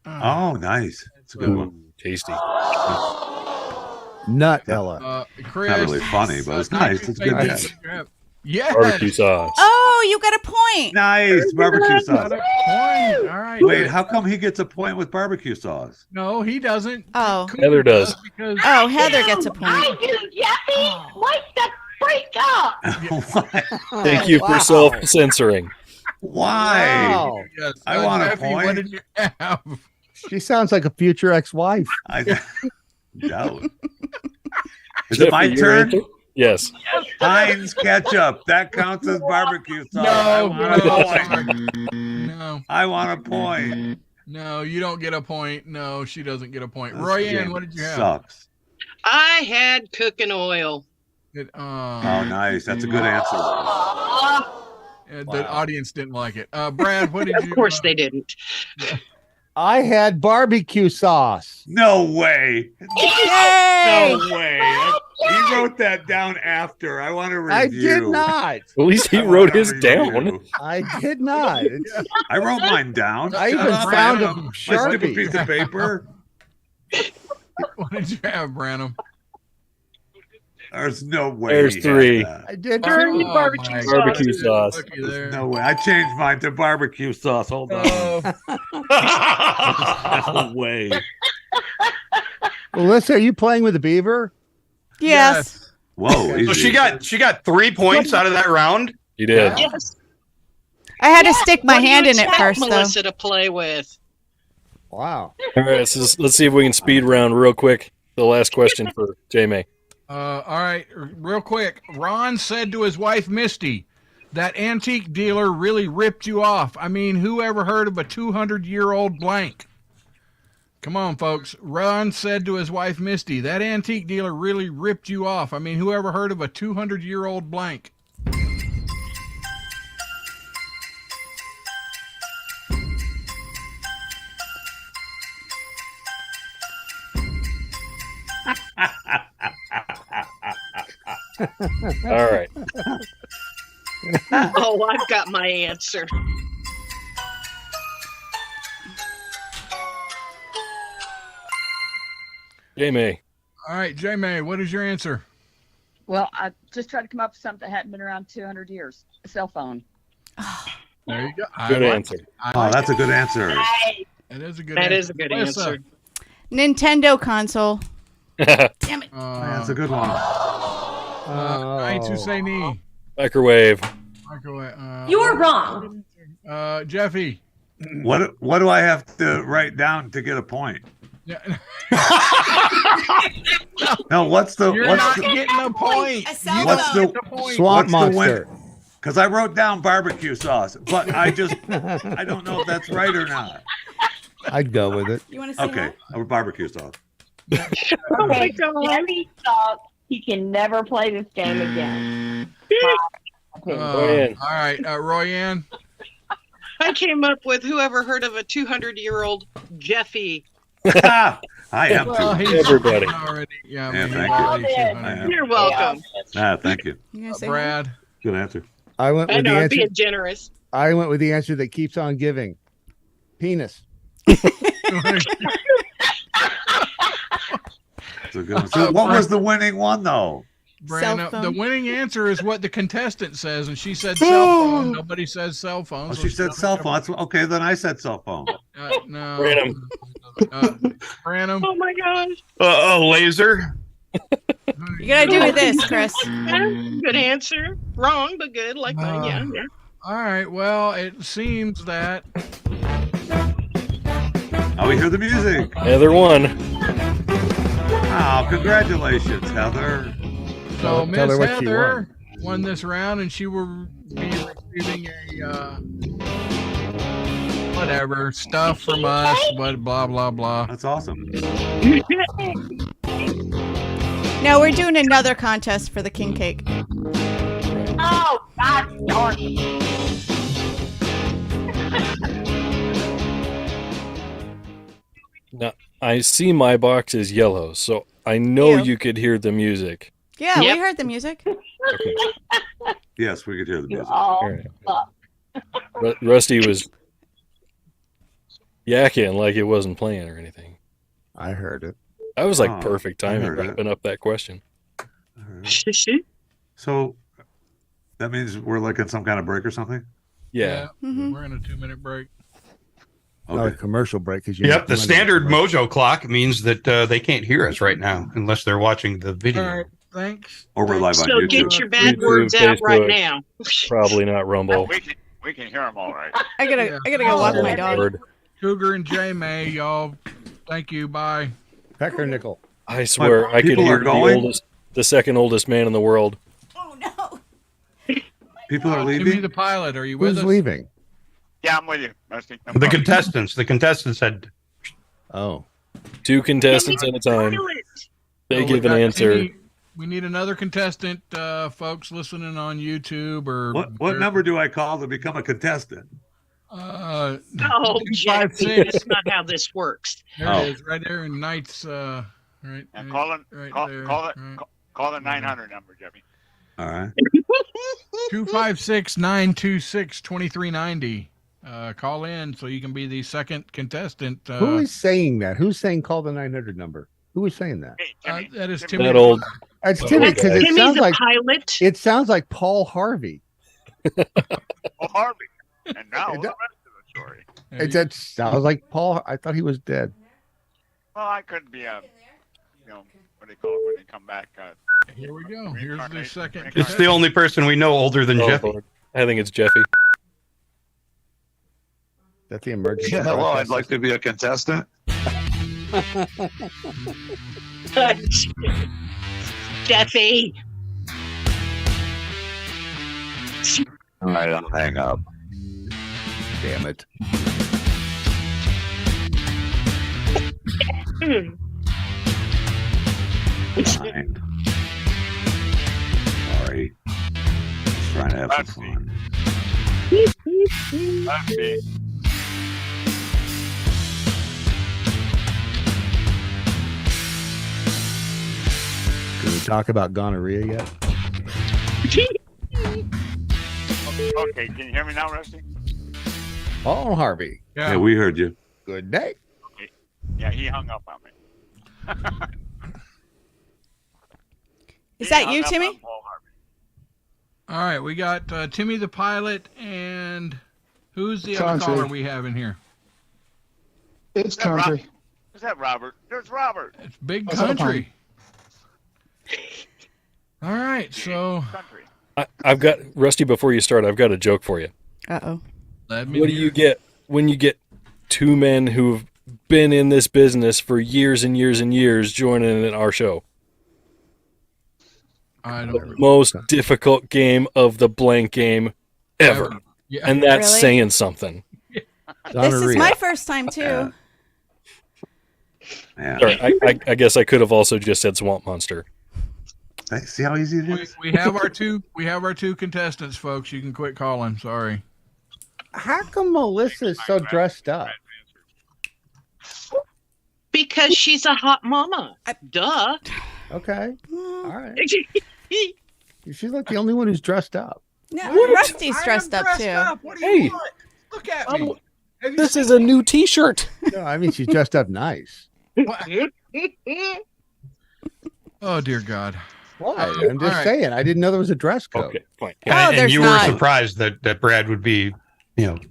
Oh, nice. It's a good one. Tasty. Nutella. Chris, Not really funny, but it's nice. It's good. What Yeah. did you have? Yes. Barbecue sauce. Oh, you got a point. Nice barbecue sauce. Got a point. All right. Wait, how come he gets a point with barbecue sauce? No, he doesn't. Oh. Heather does. Because Oh, Heather gets a point. I do, Jeffy. Wake the freak up. Why? Thank you for self-censoring. Why? Wow. yes, I want a Jeffy, point. What did you have? She sounds like a future ex-wife. I doubt. Is Jeff, it my your turn? answer? Yes. Heinz ketchup. That counts as barbecue sauce. No, I want a no, point. no, I want a point. no, you don't get a point. No, she doesn't get a point. Roy This Ann, game what did you have? Sucks. I had cooking oil. Oh, nice. That's a good answer. The audience didn't like it. Brad, what did you? Of course they didn't. I had barbecue sauce. No way. Yay! No way. He wrote that down after. I want to review. I did not. At least he I wrote wanna his review. down. I did not. It's- I wrote mine down. I even Shut up. found a My stupid Sharpie. piece of paper. What did you have, Branham? There's no way. There's he had three. that. I did. Burn the Oh, barbecue my sauce. Barbecue sauce. Looky there. No way. I changed mine to barbecue sauce. Hold on. Oh, No way. Melissa, are you playing with a beaver? Yes. Whoa. Easy. So she got 3 points out of that round. You did. Yes. I had to stick my What do you hand in it expect first, though. Melissa to play with. Wow. All right. So let's see if we can speed round real quick. The last question for J-May. all right, real quick. Ron said to his wife Misty, "That antique dealer really ripped you off. I mean, who ever heard of a 200-year-old blank?" Come on, folks. Ron said to his wife Misty, "That antique dealer really ripped you off. I mean, who ever heard of a 200-year-old blank?" All right. Oh, I've got my answer. J-May. All right, J May, what is your answer? Well, I just tried to come up with something that hadn't been around 200 years. A cell phone. There you go. Good answer. Oh, that's a good answer. That is a good That answer. is a good Melissa, answer. Nintendo console. Damn it. That's a good one. Night to say knee. Microwave. Microwave. You're wrong. Jeffy. What do I have to write down to get a point? Yeah. No, what's the You're what's not the getting a point. what's the Swamp what's the monster. Because I wrote down barbecue sauce, but I don't know if that's right or not. I'd go with it. You want to say Okay, barbecue sauce. Oh my God. Jeffy thought He can never play this game again. Royanne. All right, Royanne. I came up with whoever heard of a 200-year-old Jeffy. I am Well, too. he's Everybody. already. Yeah, Yeah, he's thank already you. 200. You're welcome. Thank you. You gonna say Brad. Good answer. I went I with know, the I'm answer. being generous. I went with the answer that keeps on giving. Penis. That's a good one. So what was the winning one though? Brandon, Cell the phone. winning answer is what the contestant says, and she said cell phone. Nobody says cell phone. Oh, so she said cell phone. That's, okay, then I said cell phone. No. Branham. Branham. Oh my gosh. A laser. You gotta do with this, Chris. Good answer. Wrong, but good. Like mine. Yeah. All right. Well, it seems that Oh, we hear the music. Heather won. Oh, congratulations, Heather. so Tell her Miss what she Heather won this round, and she will be receiving a whatever stuff from us. But blah blah blah. That's awesome. No, we're doing another contest for the king cake. Oh, gosh darn it. Now, I see my box is yellow, so I know Ew. you could hear the music. Yeah, Yep. we heard the music. Okay. Yes, we could hear the You music. all All right. suck. Rusty was yakking like it wasn't playing or anything. I heard it. That was like Oh, perfect I timing heard it. wrapping up that question. All right. So that means we're like in some kind of break or something? Yeah. Mhm. We're in a 2-minute break. Not a Okay. commercial break because you. Yep, the standard Mojo clock means that they can't hear us right now unless they're watching the video. All right. Thanks. Or we're live on So YouTube. get your bad YouTube, words out right Facebook. now. Probably not Rumble. We can hear them all right. I gotta go walk my dog. Lord. Cougar and J May, y'all. Thank you. Bye. Pecker nickel. I swear I could people hear are going? the second oldest man in the world. Oh no! People are Timmy leaving? the pilot, are you with Who's us? leaving? Yeah, I'm with you. Rusty. No The problem. contestants had Oh, 2 contestants at a time. They So we give an got answer. Timmy- we need another contestant, folks listening on YouTube or What number do I call to become a contestant? Oh, 256. that's not how this works. There Oh. it is, right there in Knight's. Right, And right, call it, right call, there. call it, right. call the 900 number, Jeffy. All right. 256-926-2390. Call in so you can be the second contestant. who is saying that? Who's saying call the 900 number? Who is saying that? Hey, Timmy. that is Timmy. Timmy. That old. It's Well, Timmy okay. because it Timmy's sounds a like pilot. it sounds like Paul Harvey. Oh, Harvey. And now It the does- rest of the story. There It you- that sounds like Paul. I thought he was dead. Well, I could be a, what do they call it when they come back? Here we go. Here's the second. it's the only person we know older than Oh, Jeffy. Lord. I think it's Jeffy. That the emergency. Yeah, hello, broadcast I'd like to be a contestant. Jeffy. All right, I'll hang up. Damn it. Fine. Sorry. Just trying to have some fun. Rusty. Can we talk about gonorrhea yet? Okay, can you hear me now, Rusty? Paul Harvey. Yeah, Yeah. we heard you. Good day. Yeah, he hung up on me. Is He that hung you, up Timmy? on Paul Harvey. All right, we got Timmy the pilot, and who's the other Country. caller we have in here? It's Is that Rob- country. Is that Robert? There's Robert. It's Big What's up, Country. All right, so Country. I've got Rusty. Before you start, I've got a joke for you. Uh-oh. let me What do hear you it. get when you get 2 men who've been in this business for years and years and years joining in our show? I The don't most difficult game of the blank game ever. Yeah. And that's Really? saying something. This is Gonorrhea. my first time too. Yeah. Sorry, I guess I could have also just said Swamp Monster. See how easy it is? We have our two contestants, folks. You can quit calling. Sorry. How come Melissa's so dressed up? Because she's a hot mama. Duh. Okay. All right. She's like the only one who's dressed up. No, Rusty's dressed up too. What do you Hey. want? Look at me. This is a new T-shirt. No, I mean she's dressed up nice. Oh dear God. Why? I'm just saying. I didn't know there was a dress code. Okay, fine. And there's you not. were surprised that Brad would be,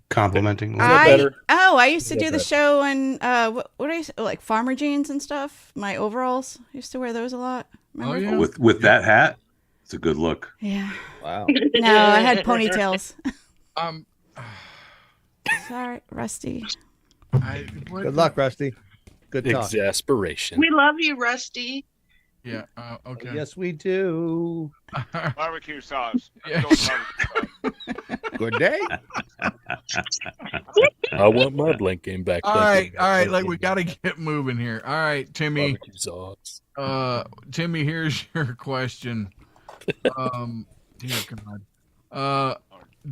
complimenting. I used to Is that do the better? show in what do I say, like farmer jeans and stuff. My overalls. I used to wear those a lot. Remember? yeah. With that hat, it's a good look. Yeah. Wow. No, I had ponytails. Um. Sorry, Rusty. Good luck, Rusty. Good talk. Exasperation. We love you, Rusty. Yeah. Okay. Yes, we do. Barbecue sauce. Yeah. Good day. I want my Blink game back. All right. Like we got to get moving here. All right, Timmy. Barbecue sauce. Timmy, here's your question. Dear God.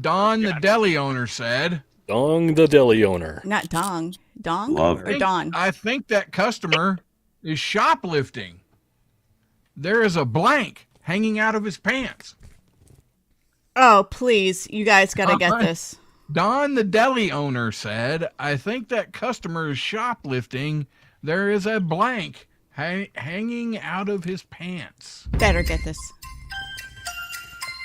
Don, the deli owner, said. Dong the deli owner. Not Dong. Dong Love or Don? I think that customer is shoplifting. There is a blank hanging out of his pants. Oh, please. You guys got to get this. Don, the deli owner, said, I think that customer is shoplifting. There is a blank hanging out of his pants. Better get this.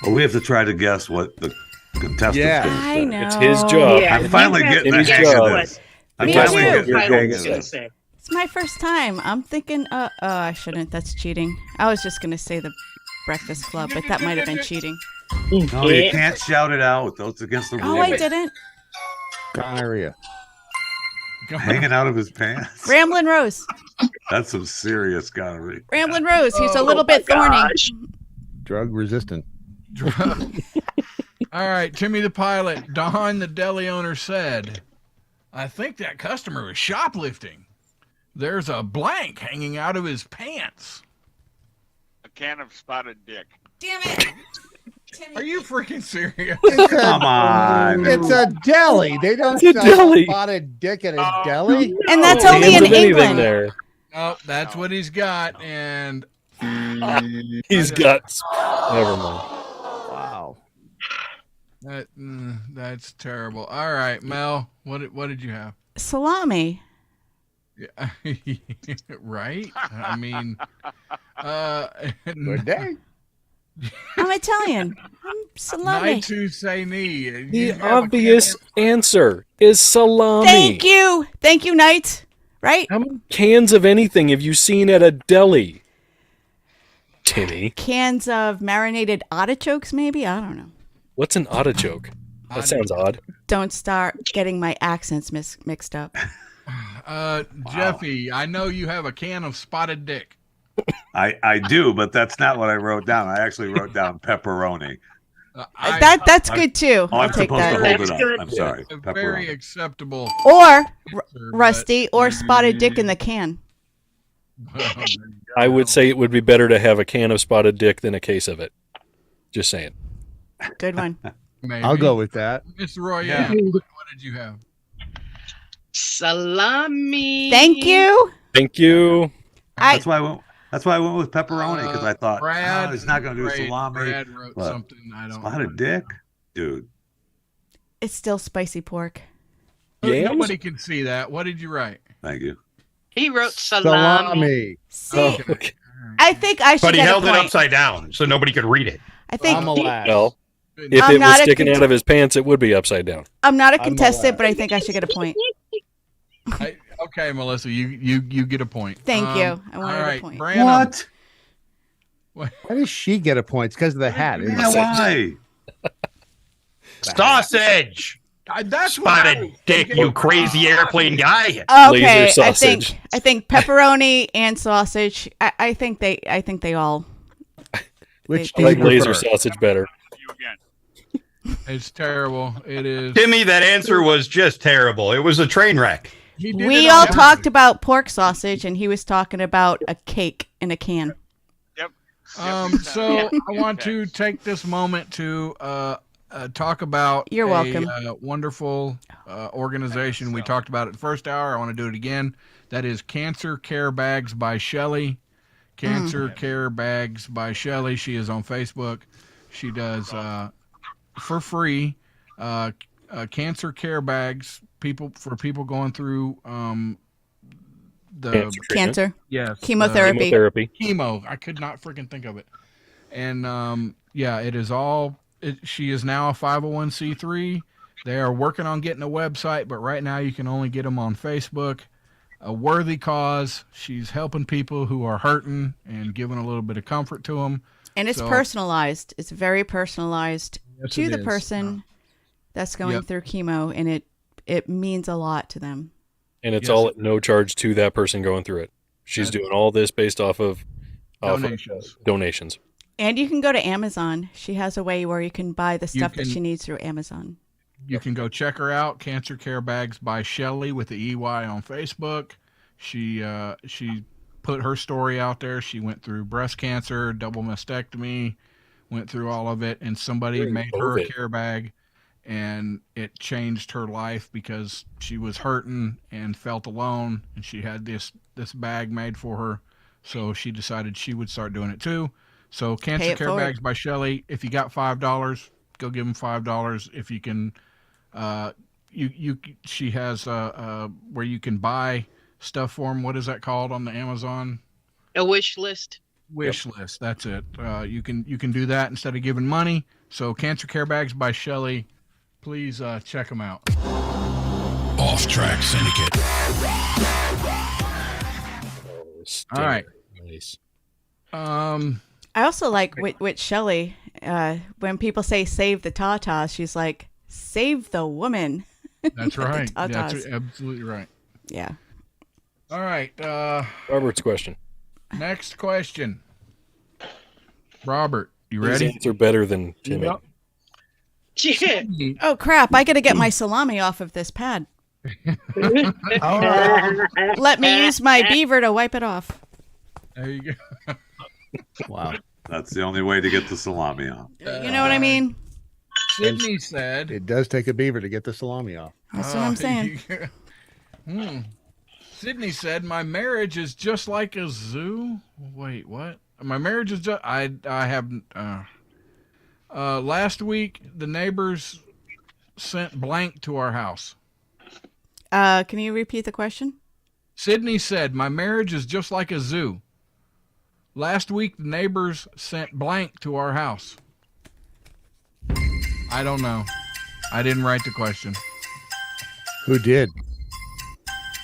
Well, we have to try to guess what the contestant I know. It's his job. Yeah, I'm finally getting the Timmy's hang job. of this. I'm Me finally too. getting the hang of this. It's my first time. I'm thinking, I shouldn't. That's cheating. I was just going to say the Breakfast Club, but that might have been cheating. No, you can't shout it out. That's against the rules. Oh, I didn't. Gonorrhea. Hanging out of his pants. Ramblin' Rose. That's some serious gonorrhea. Ramblin' Rose. He's a little bit thorny. Drug resistant. All right, Timmy the pilot. Don, the deli owner, said, I think that customer is shoplifting. There's a blank hanging out of his pants. A can of spotted dick. Damn it. Are you freaking serious? Come on. It's a deli. They don't It's a sell deli. spotted dick at a deli. And that's Hands only in of anything England. there. Oh, that's what he's got, and He's got. Never mind. Wow. that's terrible. All right, Mel, what did you have? Salami. Yeah, right? I mean, Good day. I'm Italian. I'm salami. Night to say knee. The obvious answer is salami. Thank you. Thank you, Knight. Right? How many cans of anything have you seen at a deli? Timmy. Cans of marinated artichokes, maybe? I don't know. What's an artichoke? That sounds odd. Don't start getting my accents mixed up. Jeffy, I know you have a can of spotted dick. I do, but that's not what I wrote down. I actually wrote down pepperoni. That's good too. Oh, I'll I'm take supposed to that. hold it up. I'm sorry. Very Pepperoni. acceptable. Or Rusty, or spotted dick in the can. I would say it would be better to have a can of spotted dick than a case of it. Just saying. Good one. Maybe. I'll go with that. Mr. Royale, what did you have? Salami. Thank you. Thank you. That's why I went with pepperoni because I thought Brad, he's not going to do Brad- salami. Brad wrote What? something I don't Spotted dick, dude. It's still spicy pork. Yams? Nobody can see that. What did you write? Thank you. He wrote salami. See, Okay. I think I should But he get held a it point. upside down so nobody could read it. I think Well, if I'm it was not a sticking out of his pants, it would be upside down. I'm not a I'm contestant, allowed. but I think I should get a point. Okay, Melissa, you get a point. Thank you. I wanted all a right, point. Brandon. What? Why does she get a point? It's because of the hat. isn't Yeah, it? why? Sausage. That's what I Spotted dick, you crazy airplane guy. Okay, Laser I sausage. think pepperoni and sausage. I think they all. Which I do like you laser prefer? sausage better. You again. It's terrible. It is. Timmy, that answer was just terrible. It was a train wreck. He did We it all on talked about pork sausage, and he was talking about a cake in a can. Yep. So I want to take this moment to talk about You're welcome. Wonderful organization. We talked about it the first hour. I want to do it again. That is Cancer Care Bags by Shelley. Cancer Care Bags by Shelley. She is on Facebook. She does for free cancer care bags for people going through the cancer. Yes, Chemotherapy. Chemo. I could not freaking think of it. And it is all. She is now a 501c3. They are working on getting a website, but right now you can only get them on Facebook. A worthy cause. She's helping people who are hurting and giving a little bit of comfort to them. And it's personalized. It's very personalized to the person that's going through chemo, and it means a lot to them. And it's all at no charge to that person going through it. She's doing all this based off of donations. And you can go to Amazon. She has a way where you can buy the stuff that she needs through Amazon. You can go check her out. Cancer Care Bags by Shelley with the EY on Facebook. She put her story out there. She went through breast cancer, double mastectomy, went through all of it, and somebody made her a care bag, and it changed her life because she was hurting and felt alone, and she had this bag made for her, so she decided she would start doing it too. So Cancer Care Bags by Shelley. If you got $5, go give them $5. If you can, she has where you can buy stuff for them. What is that called on the Amazon? A wish list. Wish list. That's it. You can do that instead of giving money. So Cancer Care Bags by Shelley. Please check them out. OffTrack Syndicate. All right. Nice. I also like with Shelley, when people say save the tatas, she's like, save the woman. That's right. That's absolutely right. Yeah. All right. Robert's question. Next question. Robert, you ready? His answer better than Timmy. Yep. Yeah. Oh, crap. I got to get my salami off of this pad. Let me use my beaver to wipe it off. There you go. Wow. That's the only way to get the salami off. You know what I mean? Sydney said... It does take a beaver to get the salami off. That's what I'm saying. Sydney said, my marriage is just like a zoo. Wait, what? My marriage is just... I haven't... last week, the neighbors sent blank to our house. Can you repeat the question? Sydney said, my marriage is just like a zoo. Last week, the neighbors sent blank to our house. I don't know. I didn't write the question. Who did?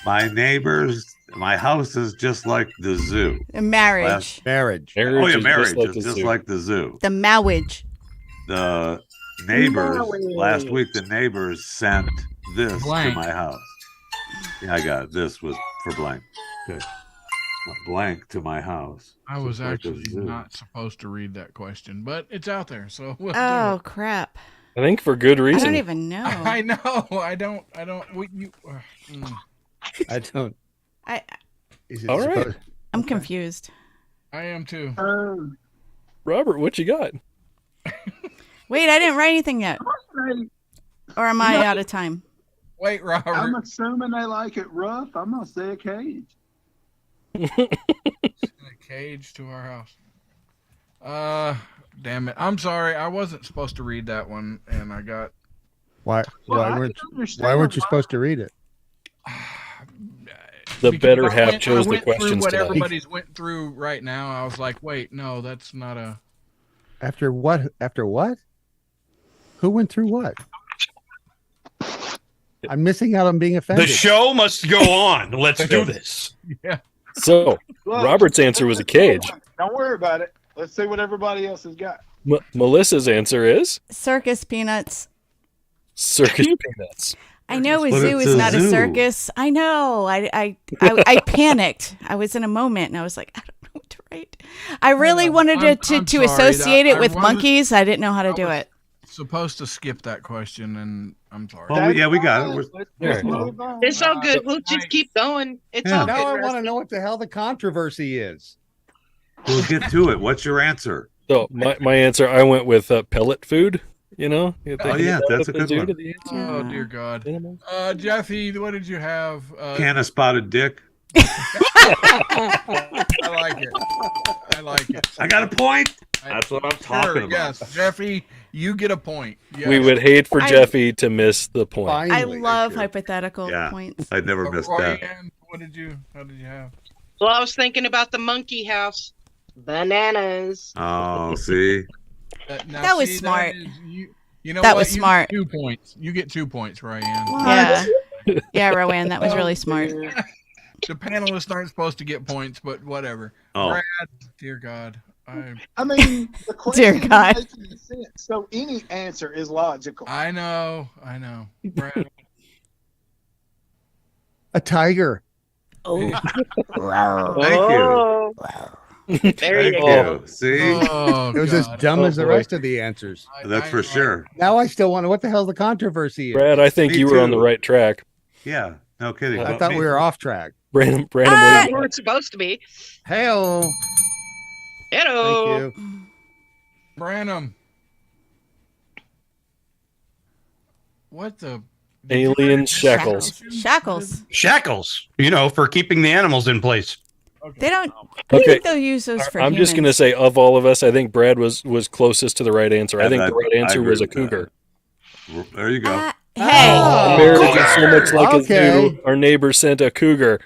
My neighbors, my house is just like the zoo. Marriage. Marriage. Oh, yeah, marriage is just like the zoo. The marriage. The neighbors, last week, the neighbors sent this blank to my house. Yeah, I got it. This was for blank. Good. Blank to my house. I was actually not supposed to read that question, but it's out there, so we'll oh crap! I think for good reason. I don't even know. I know. I don't. I don't. Is it all right. I'm confused. I am too. Robert, what you got? Wait, I didn't write anything yet. Or am I out of time? Wait, Robert. I'm assuming they like it rough. I'm gonna say a cage. A cage to our house. Damn it! I'm sorry. I wasn't supposed to read that one, and I got. Why weren't you supposed to read it? The better half chose the questions. What everybody's went through right now, I was like, wait, no, that's not a. After what? After what? Who went through what? I'm missing out on being offended. The show must go on. Let's do this. Yeah. So, Robert's answer was a cage. Don't worry about it. Let's see what everybody else has got. Melissa's answer is circus peanuts. Circus peanuts. I know a zoo is not a circus. I know. I panicked. I was in a moment, and I was like, I don't know what to write. I really wanted to associate it with monkeys. I didn't know how to do it. Supposed to skip that question, and I'm sorry. Oh, yeah, we got it. It's all good. We'll just keep going. It's all good. Now I want to know what the hell the controversy is. We'll get to it. What's your answer? So my answer, I went with pellet food. You know? Oh, yeah, that's a good one. Oh dear God. Jeffy, what did you have? Can of spotted dick. I like it. I like it. I got a point. That's what I'm talking about. Yes, Jeffy, you get a point. Yes. We would hate for Jeffy to miss the point. I love hypothetical Yeah, points. I'd never missed that. How did you have? Well, I was thinking about the monkey house. Bananas. Oh, see? That was smart. You know that what? was smart. You get 2 points. You get 2 points, Ryan. Yeah. Yeah, Rowan, that was really smart. The panelists aren't supposed to get points, but whatever. Oh. Brad, dear God. I mean, the question Dear doesn't God. make any sense, so any answer is logical. I know. Brad. A tiger. Oh. Wow. Thank you. Wow. There you Thank go. you. See? It was as dumb as the rest of the answers. That's for sure. Now I still wonder what the hell the controversy is. Brad, I think Me you were on the too. right track. Yeah, no kidding. I But thought me- we were off track. Brandon, We weren't supposed to be. Hello. Hello. Thank you. Branham. What the? Alien shackles. Shackles. Shackles, for keeping the animals in place. They don't. I Okay. think they'll use those for I'm humans. just going to say, of all of us, I think Brad was closest to the right answer. I Yeah, think the right I answer agree was a with that. cougar. There you go. Hey. Marriage is so much like Okay. a zoo. Our neighbor sent a cougar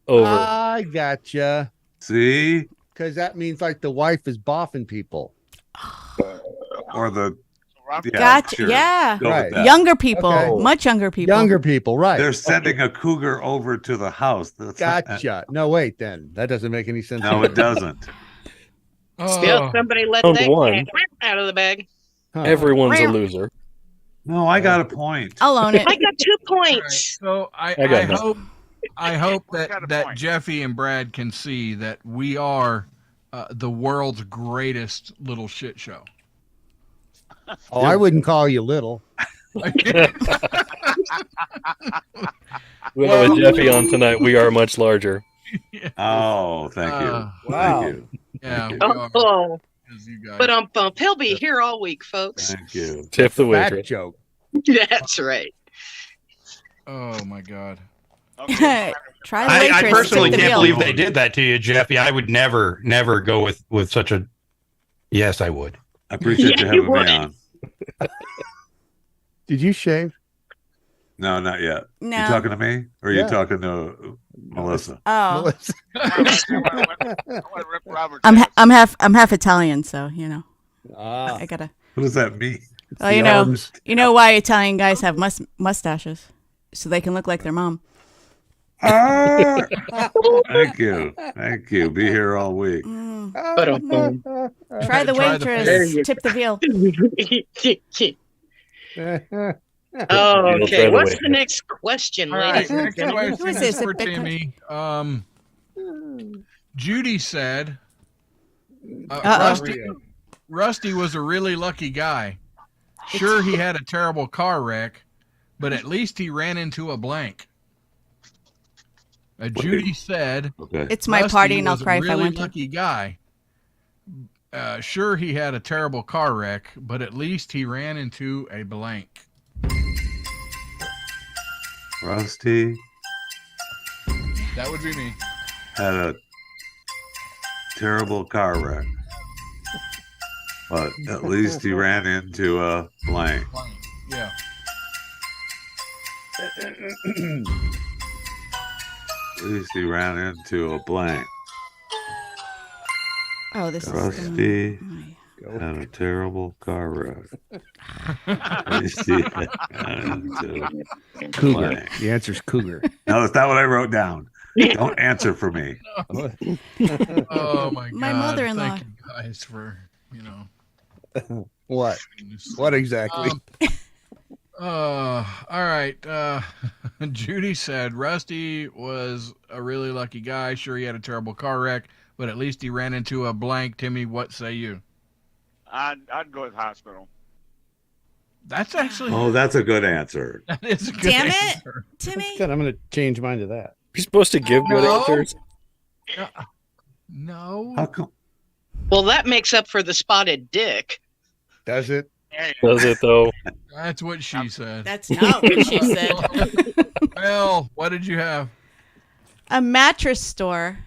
over. I gotcha. See? Because that means like the wife is boffing people. Or the. Yeah, Gotcha. sure. Yeah. Go with Right. that. Younger people. Okay. Much younger people. Younger people, right. They're sending a cougar over to the house. That's not- Gotcha. No, wait, then. That doesn't make any sense. No, it doesn't. Still, somebody let Round that one. cat out of the bag. Huh. Everyone's a loser. No, I got a point. I'll own it. I got 2 points. So I got that. I hope Got a that point. Jeffy and Brad can see that we are the world's greatest little shit show. Oh, I wouldn't call you little. Well, with Jeffy on tonight, we are much larger. Oh, thank you. Wow. Thank you. Yeah. Thank we you. are, Oh, as you guys. but bump. He'll be here all week, folks. Thank you. Tip the Fat waitress. joke. That's right. Oh my God. Try the I waitress. personally tip the can't bill. believe they did that to you, Jeffy. I would never go with such a. Yes, I would. I appreciate Yeah, you you having me would. on. Did you shave? No, not yet. No. You talking to me? Or are Yeah. you talking to Melissa? Oh, Melissa? I want Rip Roberts. I'm half Italian, so Ah, I gotta. What does that mean? Well, the arms. you know why Italian guys have mustaches, so they can look like their mom. Ah! Thank you. Thank you. Be here all week. Mm. But Try the Try the waitress. face. Tip the veal. Oh, You'll try okay. the What's waitress. the next question, All ladies right. and Next gentlemen? question Who is is this? for A big Timmy. Judy said, Uh-oh. Rusty was a really lucky guy. Sure, he had a terrible car wreck, but at least he ran into a blank. Judy said, Okay. It's my Rusty party, and I'll was a cry if I really went to. lucky guy. Sure, he had a terrible car wreck, but at least he ran into a blank. Rusty That would be me. had a terrible car wreck. But at least he ran into a blank. Blank. Yeah. At least he ran into a blank. Oh, this is. Rusty Oh, had a terrible car wreck. At least he ran into a Cougar. blank. The answer's cougar. No, that's not what I wrote down. Don't answer for me. Oh my God. My mother-in-law. Thank you guys for, What? What exactly? All right. Judy said Rusty was a really lucky guy. Sure, he had a terrible car wreck, but at least he ran into a blank. Timmy, what say you? I'd go with hospital. That's actually. Oh, that's a good answer. That is a good Damn it, answer. Timmy. Good. I'm going to change mine to that. You're supposed to give good No. answers. No. How come? Well, that makes up for the spotted dick. Does it? Does it though? That's what she said. That's not what she said. Well, what did you have? A mattress store.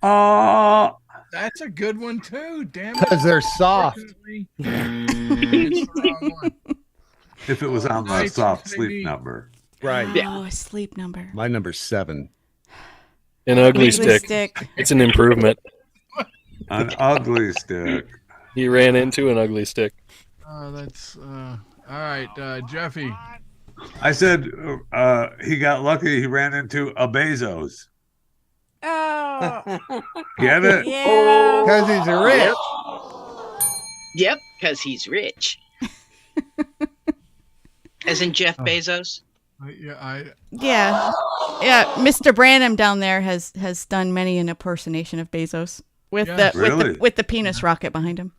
Oh, That's a good one too. Damn it. Because they're soft. Unfortunately, it's the wrong one. if it was on the Nice, soft maybe. sleep number. Right. Oh, a sleep number. My number's 7. An ugly Ugly stick. stick. It's an improvement. An ugly stick. He ran into an ugly stick. Oh, that's all right, Jeffy. I said he got lucky. He ran into a Bezos. Oh. Get it? Yeah. Because he's rich. Yep, because he's rich. As in Jeff Bezos. Yeah, Yeah. Yeah. Mr. Branham down there has done many an impersonation of Bezos with Yes. Really? with the penis rocket behind him.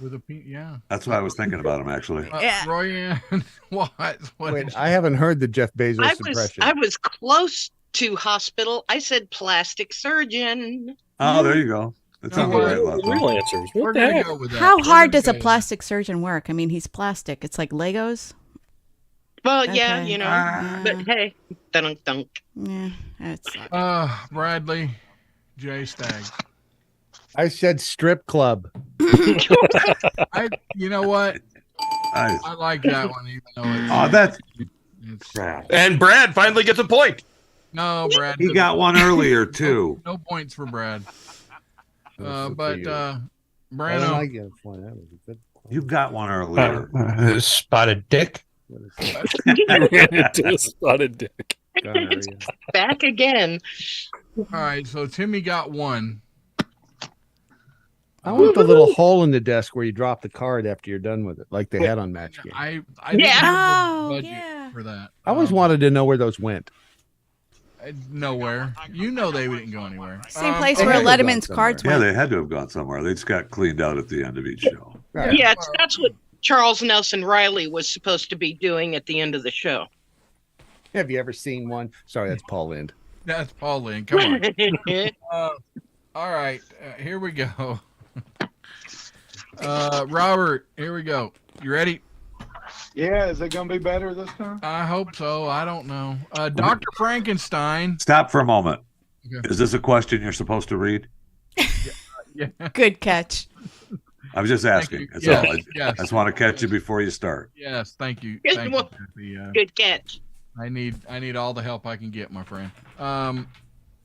with a yeah. That's what I was thinking about him, actually. Yeah. Royanne, what? Wait, I haven't heard the Jeff Bezos impression. I was close to hospital. I said plastic surgeon. Oh, there you go. It's on the right level. Real answers. We're What the gonna heck? go with that. How We're hard gonna does a go- plastic surgeon work? I mean, he's plastic. It's like Legos. Well, yeah, Okay. you know. But hey, dunk dunk. Yeah, that's. Bradley, J Stag. I said strip club. You know what? Nice. I like that one, even though it's. Oh, that's it's And Brad finally gets a point. no, Brad. he got one earlier too. No points for Brad. That's good But for you. Brando, I get one. That was a good point. You got one earlier. Spotted dick. What is that? Ran into a spotted dick. Gonorrhea. Back again. all right. So Timmy got one. I want the little hole in the desk where you drop the card after you're done with it, like they had on Match Game. I Yeah. didn't have Oh, the budget yeah. for that. I always wanted to know where those went. Nowhere. You know they didn't go anywhere. Same place they where had to have Letterman's gone cards Yeah, went. they had to have gone somewhere. They just got cleaned out at the end of each show. Right. Yeah, that's what Charles Nelson Riley was supposed to be doing at the end of the show. Have you ever seen one? Sorry, that's Paul Lind. That's Paul Lynn. Come on. All right. Here we go. Robert, here we go. You ready? Yeah, is it gonna be better this time? I hope so. I don't know. Dr. Frankenstein. Stop for a moment. Okay. Is this a question you're supposed to read? Yeah. Good catch. I was just asking. you. That's Yes, all. yes. I just want to catch you before you start. Yes. Thank you. Good Thank one. you. Jeffy. Good catch. I need all the help I can get, my friend.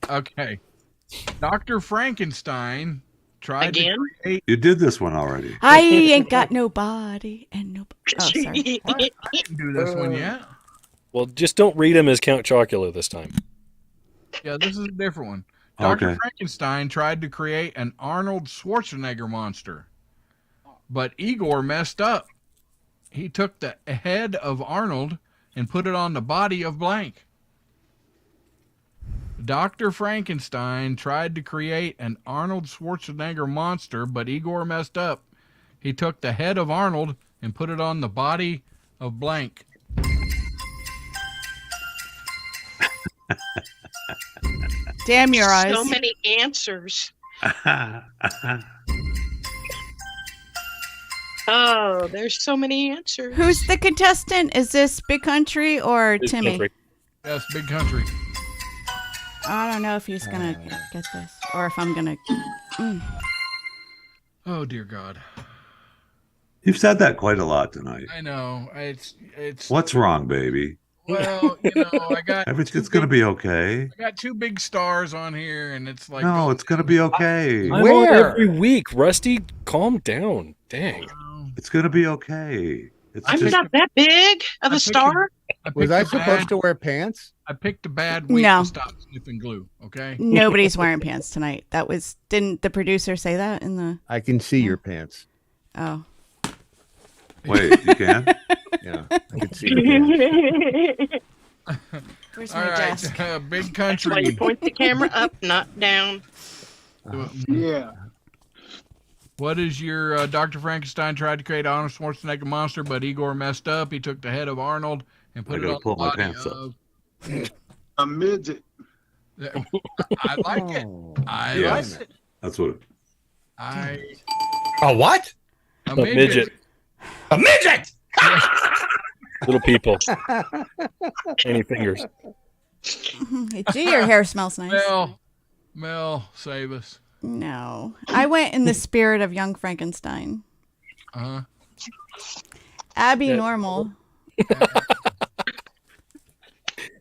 Okay. Dr. Frankenstein tried Again? to create. You did this one already. I ain't got no body and no. Oh, sorry. I didn't do this one yet. Well, just don't read him as Count Chocula this time. Yeah, this is a different one. Dr. Okay. Frankenstein tried to create an Arnold Schwarzenegger monster, but Igor messed up. He took the head of Arnold and put it on the body of blank. Dr. Frankenstein tried to create an Arnold Schwarzenegger monster, but Igor messed up. He took the head of Arnold and put it on the body of blank. Damn your eyes. So many answers. Oh, there's so many answers. Who's the contestant? Is this Big Country or Big Timmy? Country. Yes, big country. I don't know if he's gonna get this or if I'm gonna. Oh dear God. You've said that quite a lot tonight. I know. It's What's wrong, baby? well, you know, I got Everything's going to be okay. I got 2 big stars on here, and it's like No, it's going to be okay. I'm on every week. Rusty, calm down. Dang. It's going to be okay. It's I'm just not that big of a star. Was I supposed to wear pants? I picked a bad week No. to stop sniffing glue. Okay. Nobody's wearing pants tonight. That was. Didn't the producer say that in the? I can see your pants. Oh. Wait, you can? Yeah, I can see your pants. Where's All my right, desk? big That's why you country. point the camera up, not down. Yeah. What is your Dr. Frankenstein tried to create Arnold Schwarzenegger monster, but Igor messed up. He took the head of Arnold and I put it gotta on pull the my body pants up. of. A midget. I like it. I Yes. like it. That's what. I A what? A midget. A midget. Little people. Tiny fingers. Gee, your hair smells nice. Mel, save us. No. I went in the spirit of Young Frankenstein. Uh-huh. Abby Normal.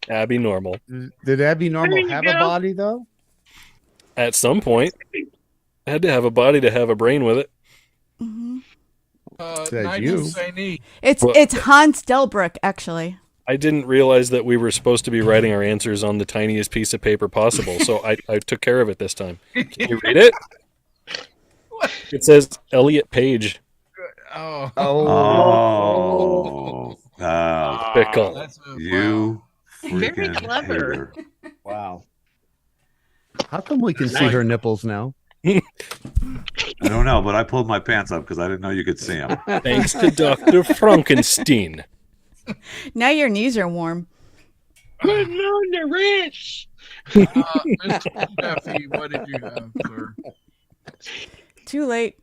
Abby Normal. Did Abby Normal have a body though? At some point, had to have a body to have a brain with it. Nigel Saini. It's Hans Delbruck, actually. I didn't realize that we were supposed to be writing our answers on the tiniest piece of paper possible, so I took care of it this time. Can you read it? It says Elliot Page. Pickle. You Very freaking clever. hater. Wow. How come we can see her nipples now? I don't know, but I pulled my pants up because I didn't know you could see them. Thanks to Dr. Frankenstein. Now your knees are warm. Putting on the wrist. Mr. Jeffy, what did you have, sir? Too late.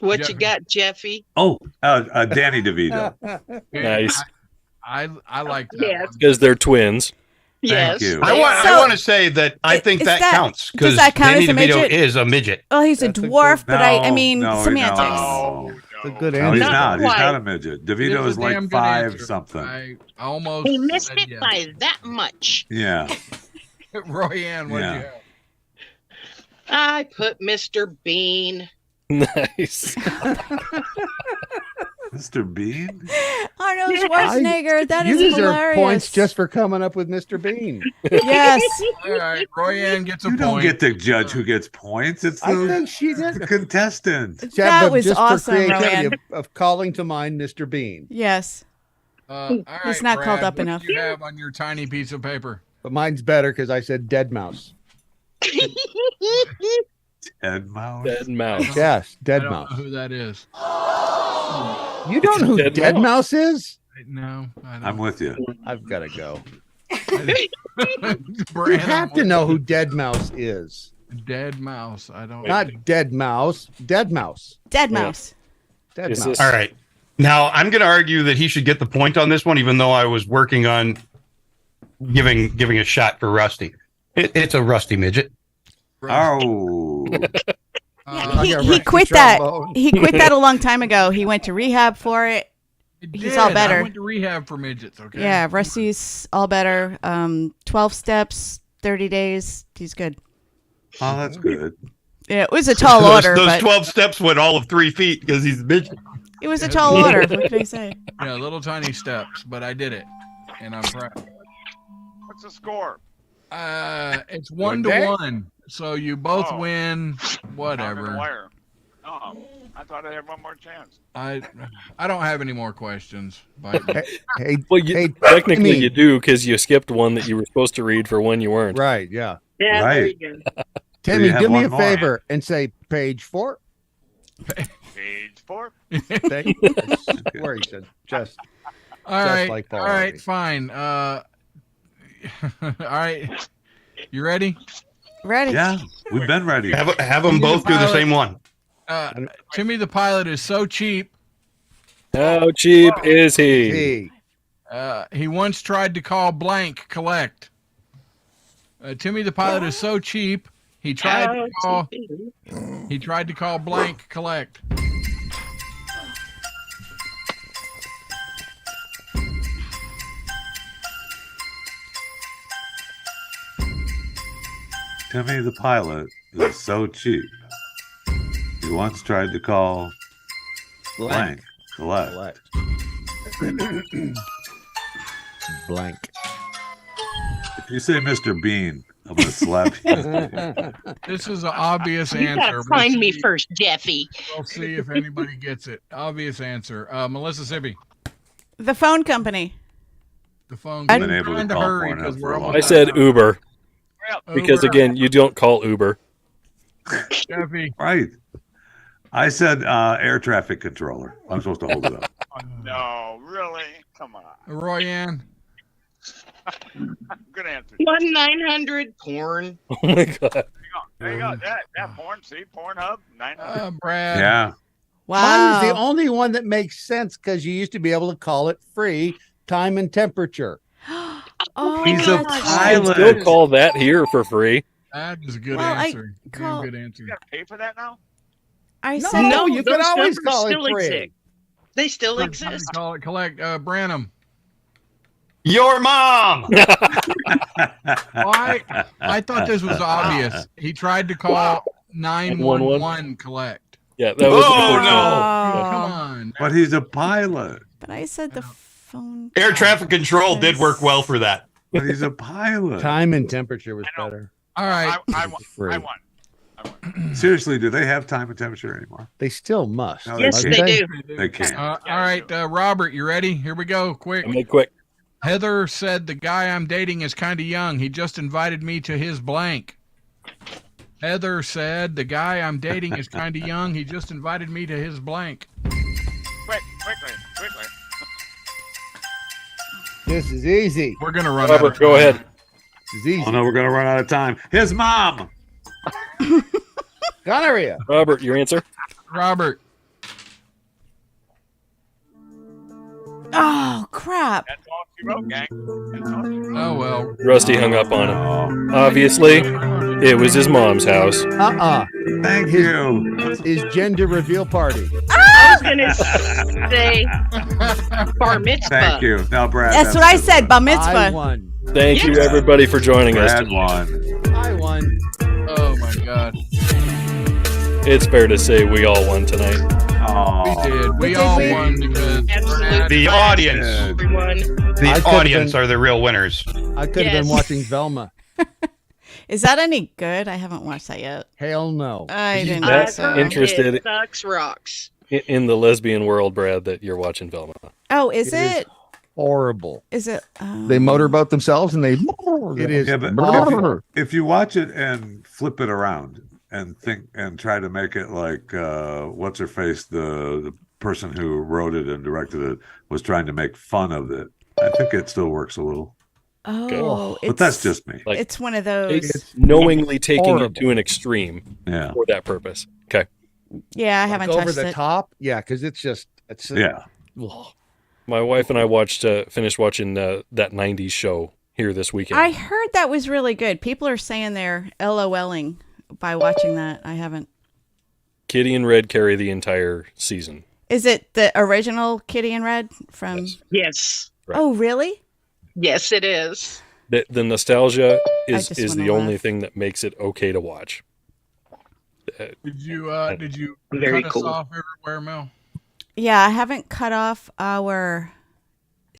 What you got, Jeffy? Oh, Danny DeVito. Nice. I like that. Yes. Because they're twins. Yes. you. I want to say that I think is that that- counts does because that count Danny as a DeVito midget? is a midget. Oh, he's a dwarf, but I mean semantics. A good No, answer. he's not. He's quite. not a midget. DeVito It's is a like damn good 5 answer. something. I almost He missed said it yes. by that much. Yeah. Royanne, what did you have? I put Mr. Bean. Nice. Mr. Bean? Arnold Schwarzenegger, that You is deserve hilarious. points just for coming up with Mr. Bean. Yes. All right, Royanne gets a You don't point. get to judge who gets points. It's I the, think she the did. contestant. That but was just awesome, for creativity Rowan. of calling to mind Mr. Bean. Yes. All right, He's not Brad, called up what enough. do you have on your tiny piece of paper? But mine's better because I said dead mouse. Dead mouse. Dead mouse. Yes, I dead don't mouse. know who that is. You don't know who Dead dead mouse is? No, I don't. I'm with you. I've got to go. You Brad, have to know who dead mouse is. Dead mouse. I don't. Not dead mouse. Dead mouse. Dead Yeah. mouse. Dead Is mouse. this- All right. Now I'm going to argue that he should get the point on this one, even though I was working on giving a shot for Rusty. It's a Rusty midget. Oh. He quit that. He quit that a long time ago. He went to rehab for it. He's all I better. went to rehab for midgets. Okay. Yeah, Rusty's all better. 12 steps, 30 days. He's good. Oh, that's good. Yeah, it was a tall order, those but 12 steps went all of 3 feet because he's a midget. it was a tall order. What can I say? Yeah, little tiny steps, but I did it, and I'm proud. What's the score? It's 1-1, so you both win. Down in the Whatever. wire. Oh, I thought I had one more chance. I don't have any more questions. Bite me. Hey, Well, technically Timmy. you do because you skipped one that you were supposed to read for when you weren't. Right, yeah. Yeah, Right. there you go. Timmy, have do me one a more. favor and say page 4. Page 4. Thank you. I swear he said just. All Just right, like Paul all right, Harvey. fine. All right, you ready? Ready? Yeah, we've been ready. Have them both do the same one. Timmy the pilot is so cheap. How cheap is he? Hey, He once tried to call blank collect. Timmy the pilot is so cheap. He tried to call. He tried to call blank collect. Timmy the pilot is so cheap. He once tried to call blank collect. Blank. If you say Mr. Bean, I'm gonna slap you. This is an obvious You answer. gotta We'll find me see- first, Jeffy. We'll see if anybody gets it. Obvious answer. Melissa Sibby, The phone company. the phone. I've been able to Trying call hurry Pornhub 'cause for we're a long almost I said out. Uber Well, because Uber. again, you don't call Uber. Jeffy. Right. I said air traffic controller. I'm supposed to hold it up. no, really? Come on. Royanne. Good answer. 1-900 porn. Oh my god. There you go. That porn. See, Pornhub. 900. Brad. Yeah. Wow. Mine is the only one that makes sense because you used to be able to call it free time and temperature. Oh, He's a that's I pilot. still call that here for free. That is a good Well, I answer. call- Damn good answer. You gotta pay for that now? I No, said No, you can those always numbers call it still free. exist. They still What do you exist. call it? Collect Branham. Your mom. Why? I thought this was obvious. He tried to call 911 collect. Yeah, that was Oh, no. Come on. But he's a pilot. But I said the phone. Air traffic control did work well for that. But he's a pilot. Time and temperature was better. All right. I won. Free. I won. Seriously, do they have time and temperature anymore? They still must. No, Yes, can't. they do. They can't. All right, Robert, you ready? Here we go. Quick. Make quick. Heather said the guy I'm dating is kind of young. He just invited me to his blank. Heather said the guy I'm dating is kind of young. He just invited me to his blank. Quickly. This is easy. We're gonna run. Robert, go ahead. This is easy. Oh no, we're gonna run out of time. His mom. Gonorrhea. Robert, your answer? Robert. Oh crap! That's all she wrote, gang. That's all she wrote. Oh well. Rusty hung up on him. Obviously, it was his mom's house. Thank you. His gender reveal party. I was gonna say bar mitzvah. Thank you. Now, Brad. That's what I said. Bar I mitzvah. won. Thank you, everybody, for joining us. Brad won. I won. Oh my God. It's fair to say we all won tonight. Oh, We did. We Did all we? won because Absolutely. The audience. Everyone. The I could've audience been- are the real winners. I could have been Yes. watching Velma. Is that any good? I haven't watched that yet. Hell no. I didn't That think so. interested- It sucks rocks. In the lesbian world, Brad, that you're watching Velma. Oh, is It it? Horrible. Is it? They motorboat themselves and they. It is. Yeah, but if you watch it and flip it around and think and try to make it like what's her face, the person who wrote it and directed it was trying to make fun of it. I think it still works a little, Oh, but that's just me. Like, it's one of those. It's knowingly taking horrible. it to an extreme Yeah, for that purpose. Okay. Yeah, I haven't over touched the it. top. Yeah, because it's just. It's yeah. Ugh. My wife and I finished watching that 90s show here this weekend. I heard that was really good. People are saying they're LOLing by watching that. I haven't. Kitty and Red carry the entire season. Is it the original Kitty and Red from? Yes. Right. Oh, really? Yes, it is. The nostalgia is just the wanna only laugh. thing that makes it okay to watch. did you Very cut cool. us off everywhere, Mel? Yeah, I haven't cut off our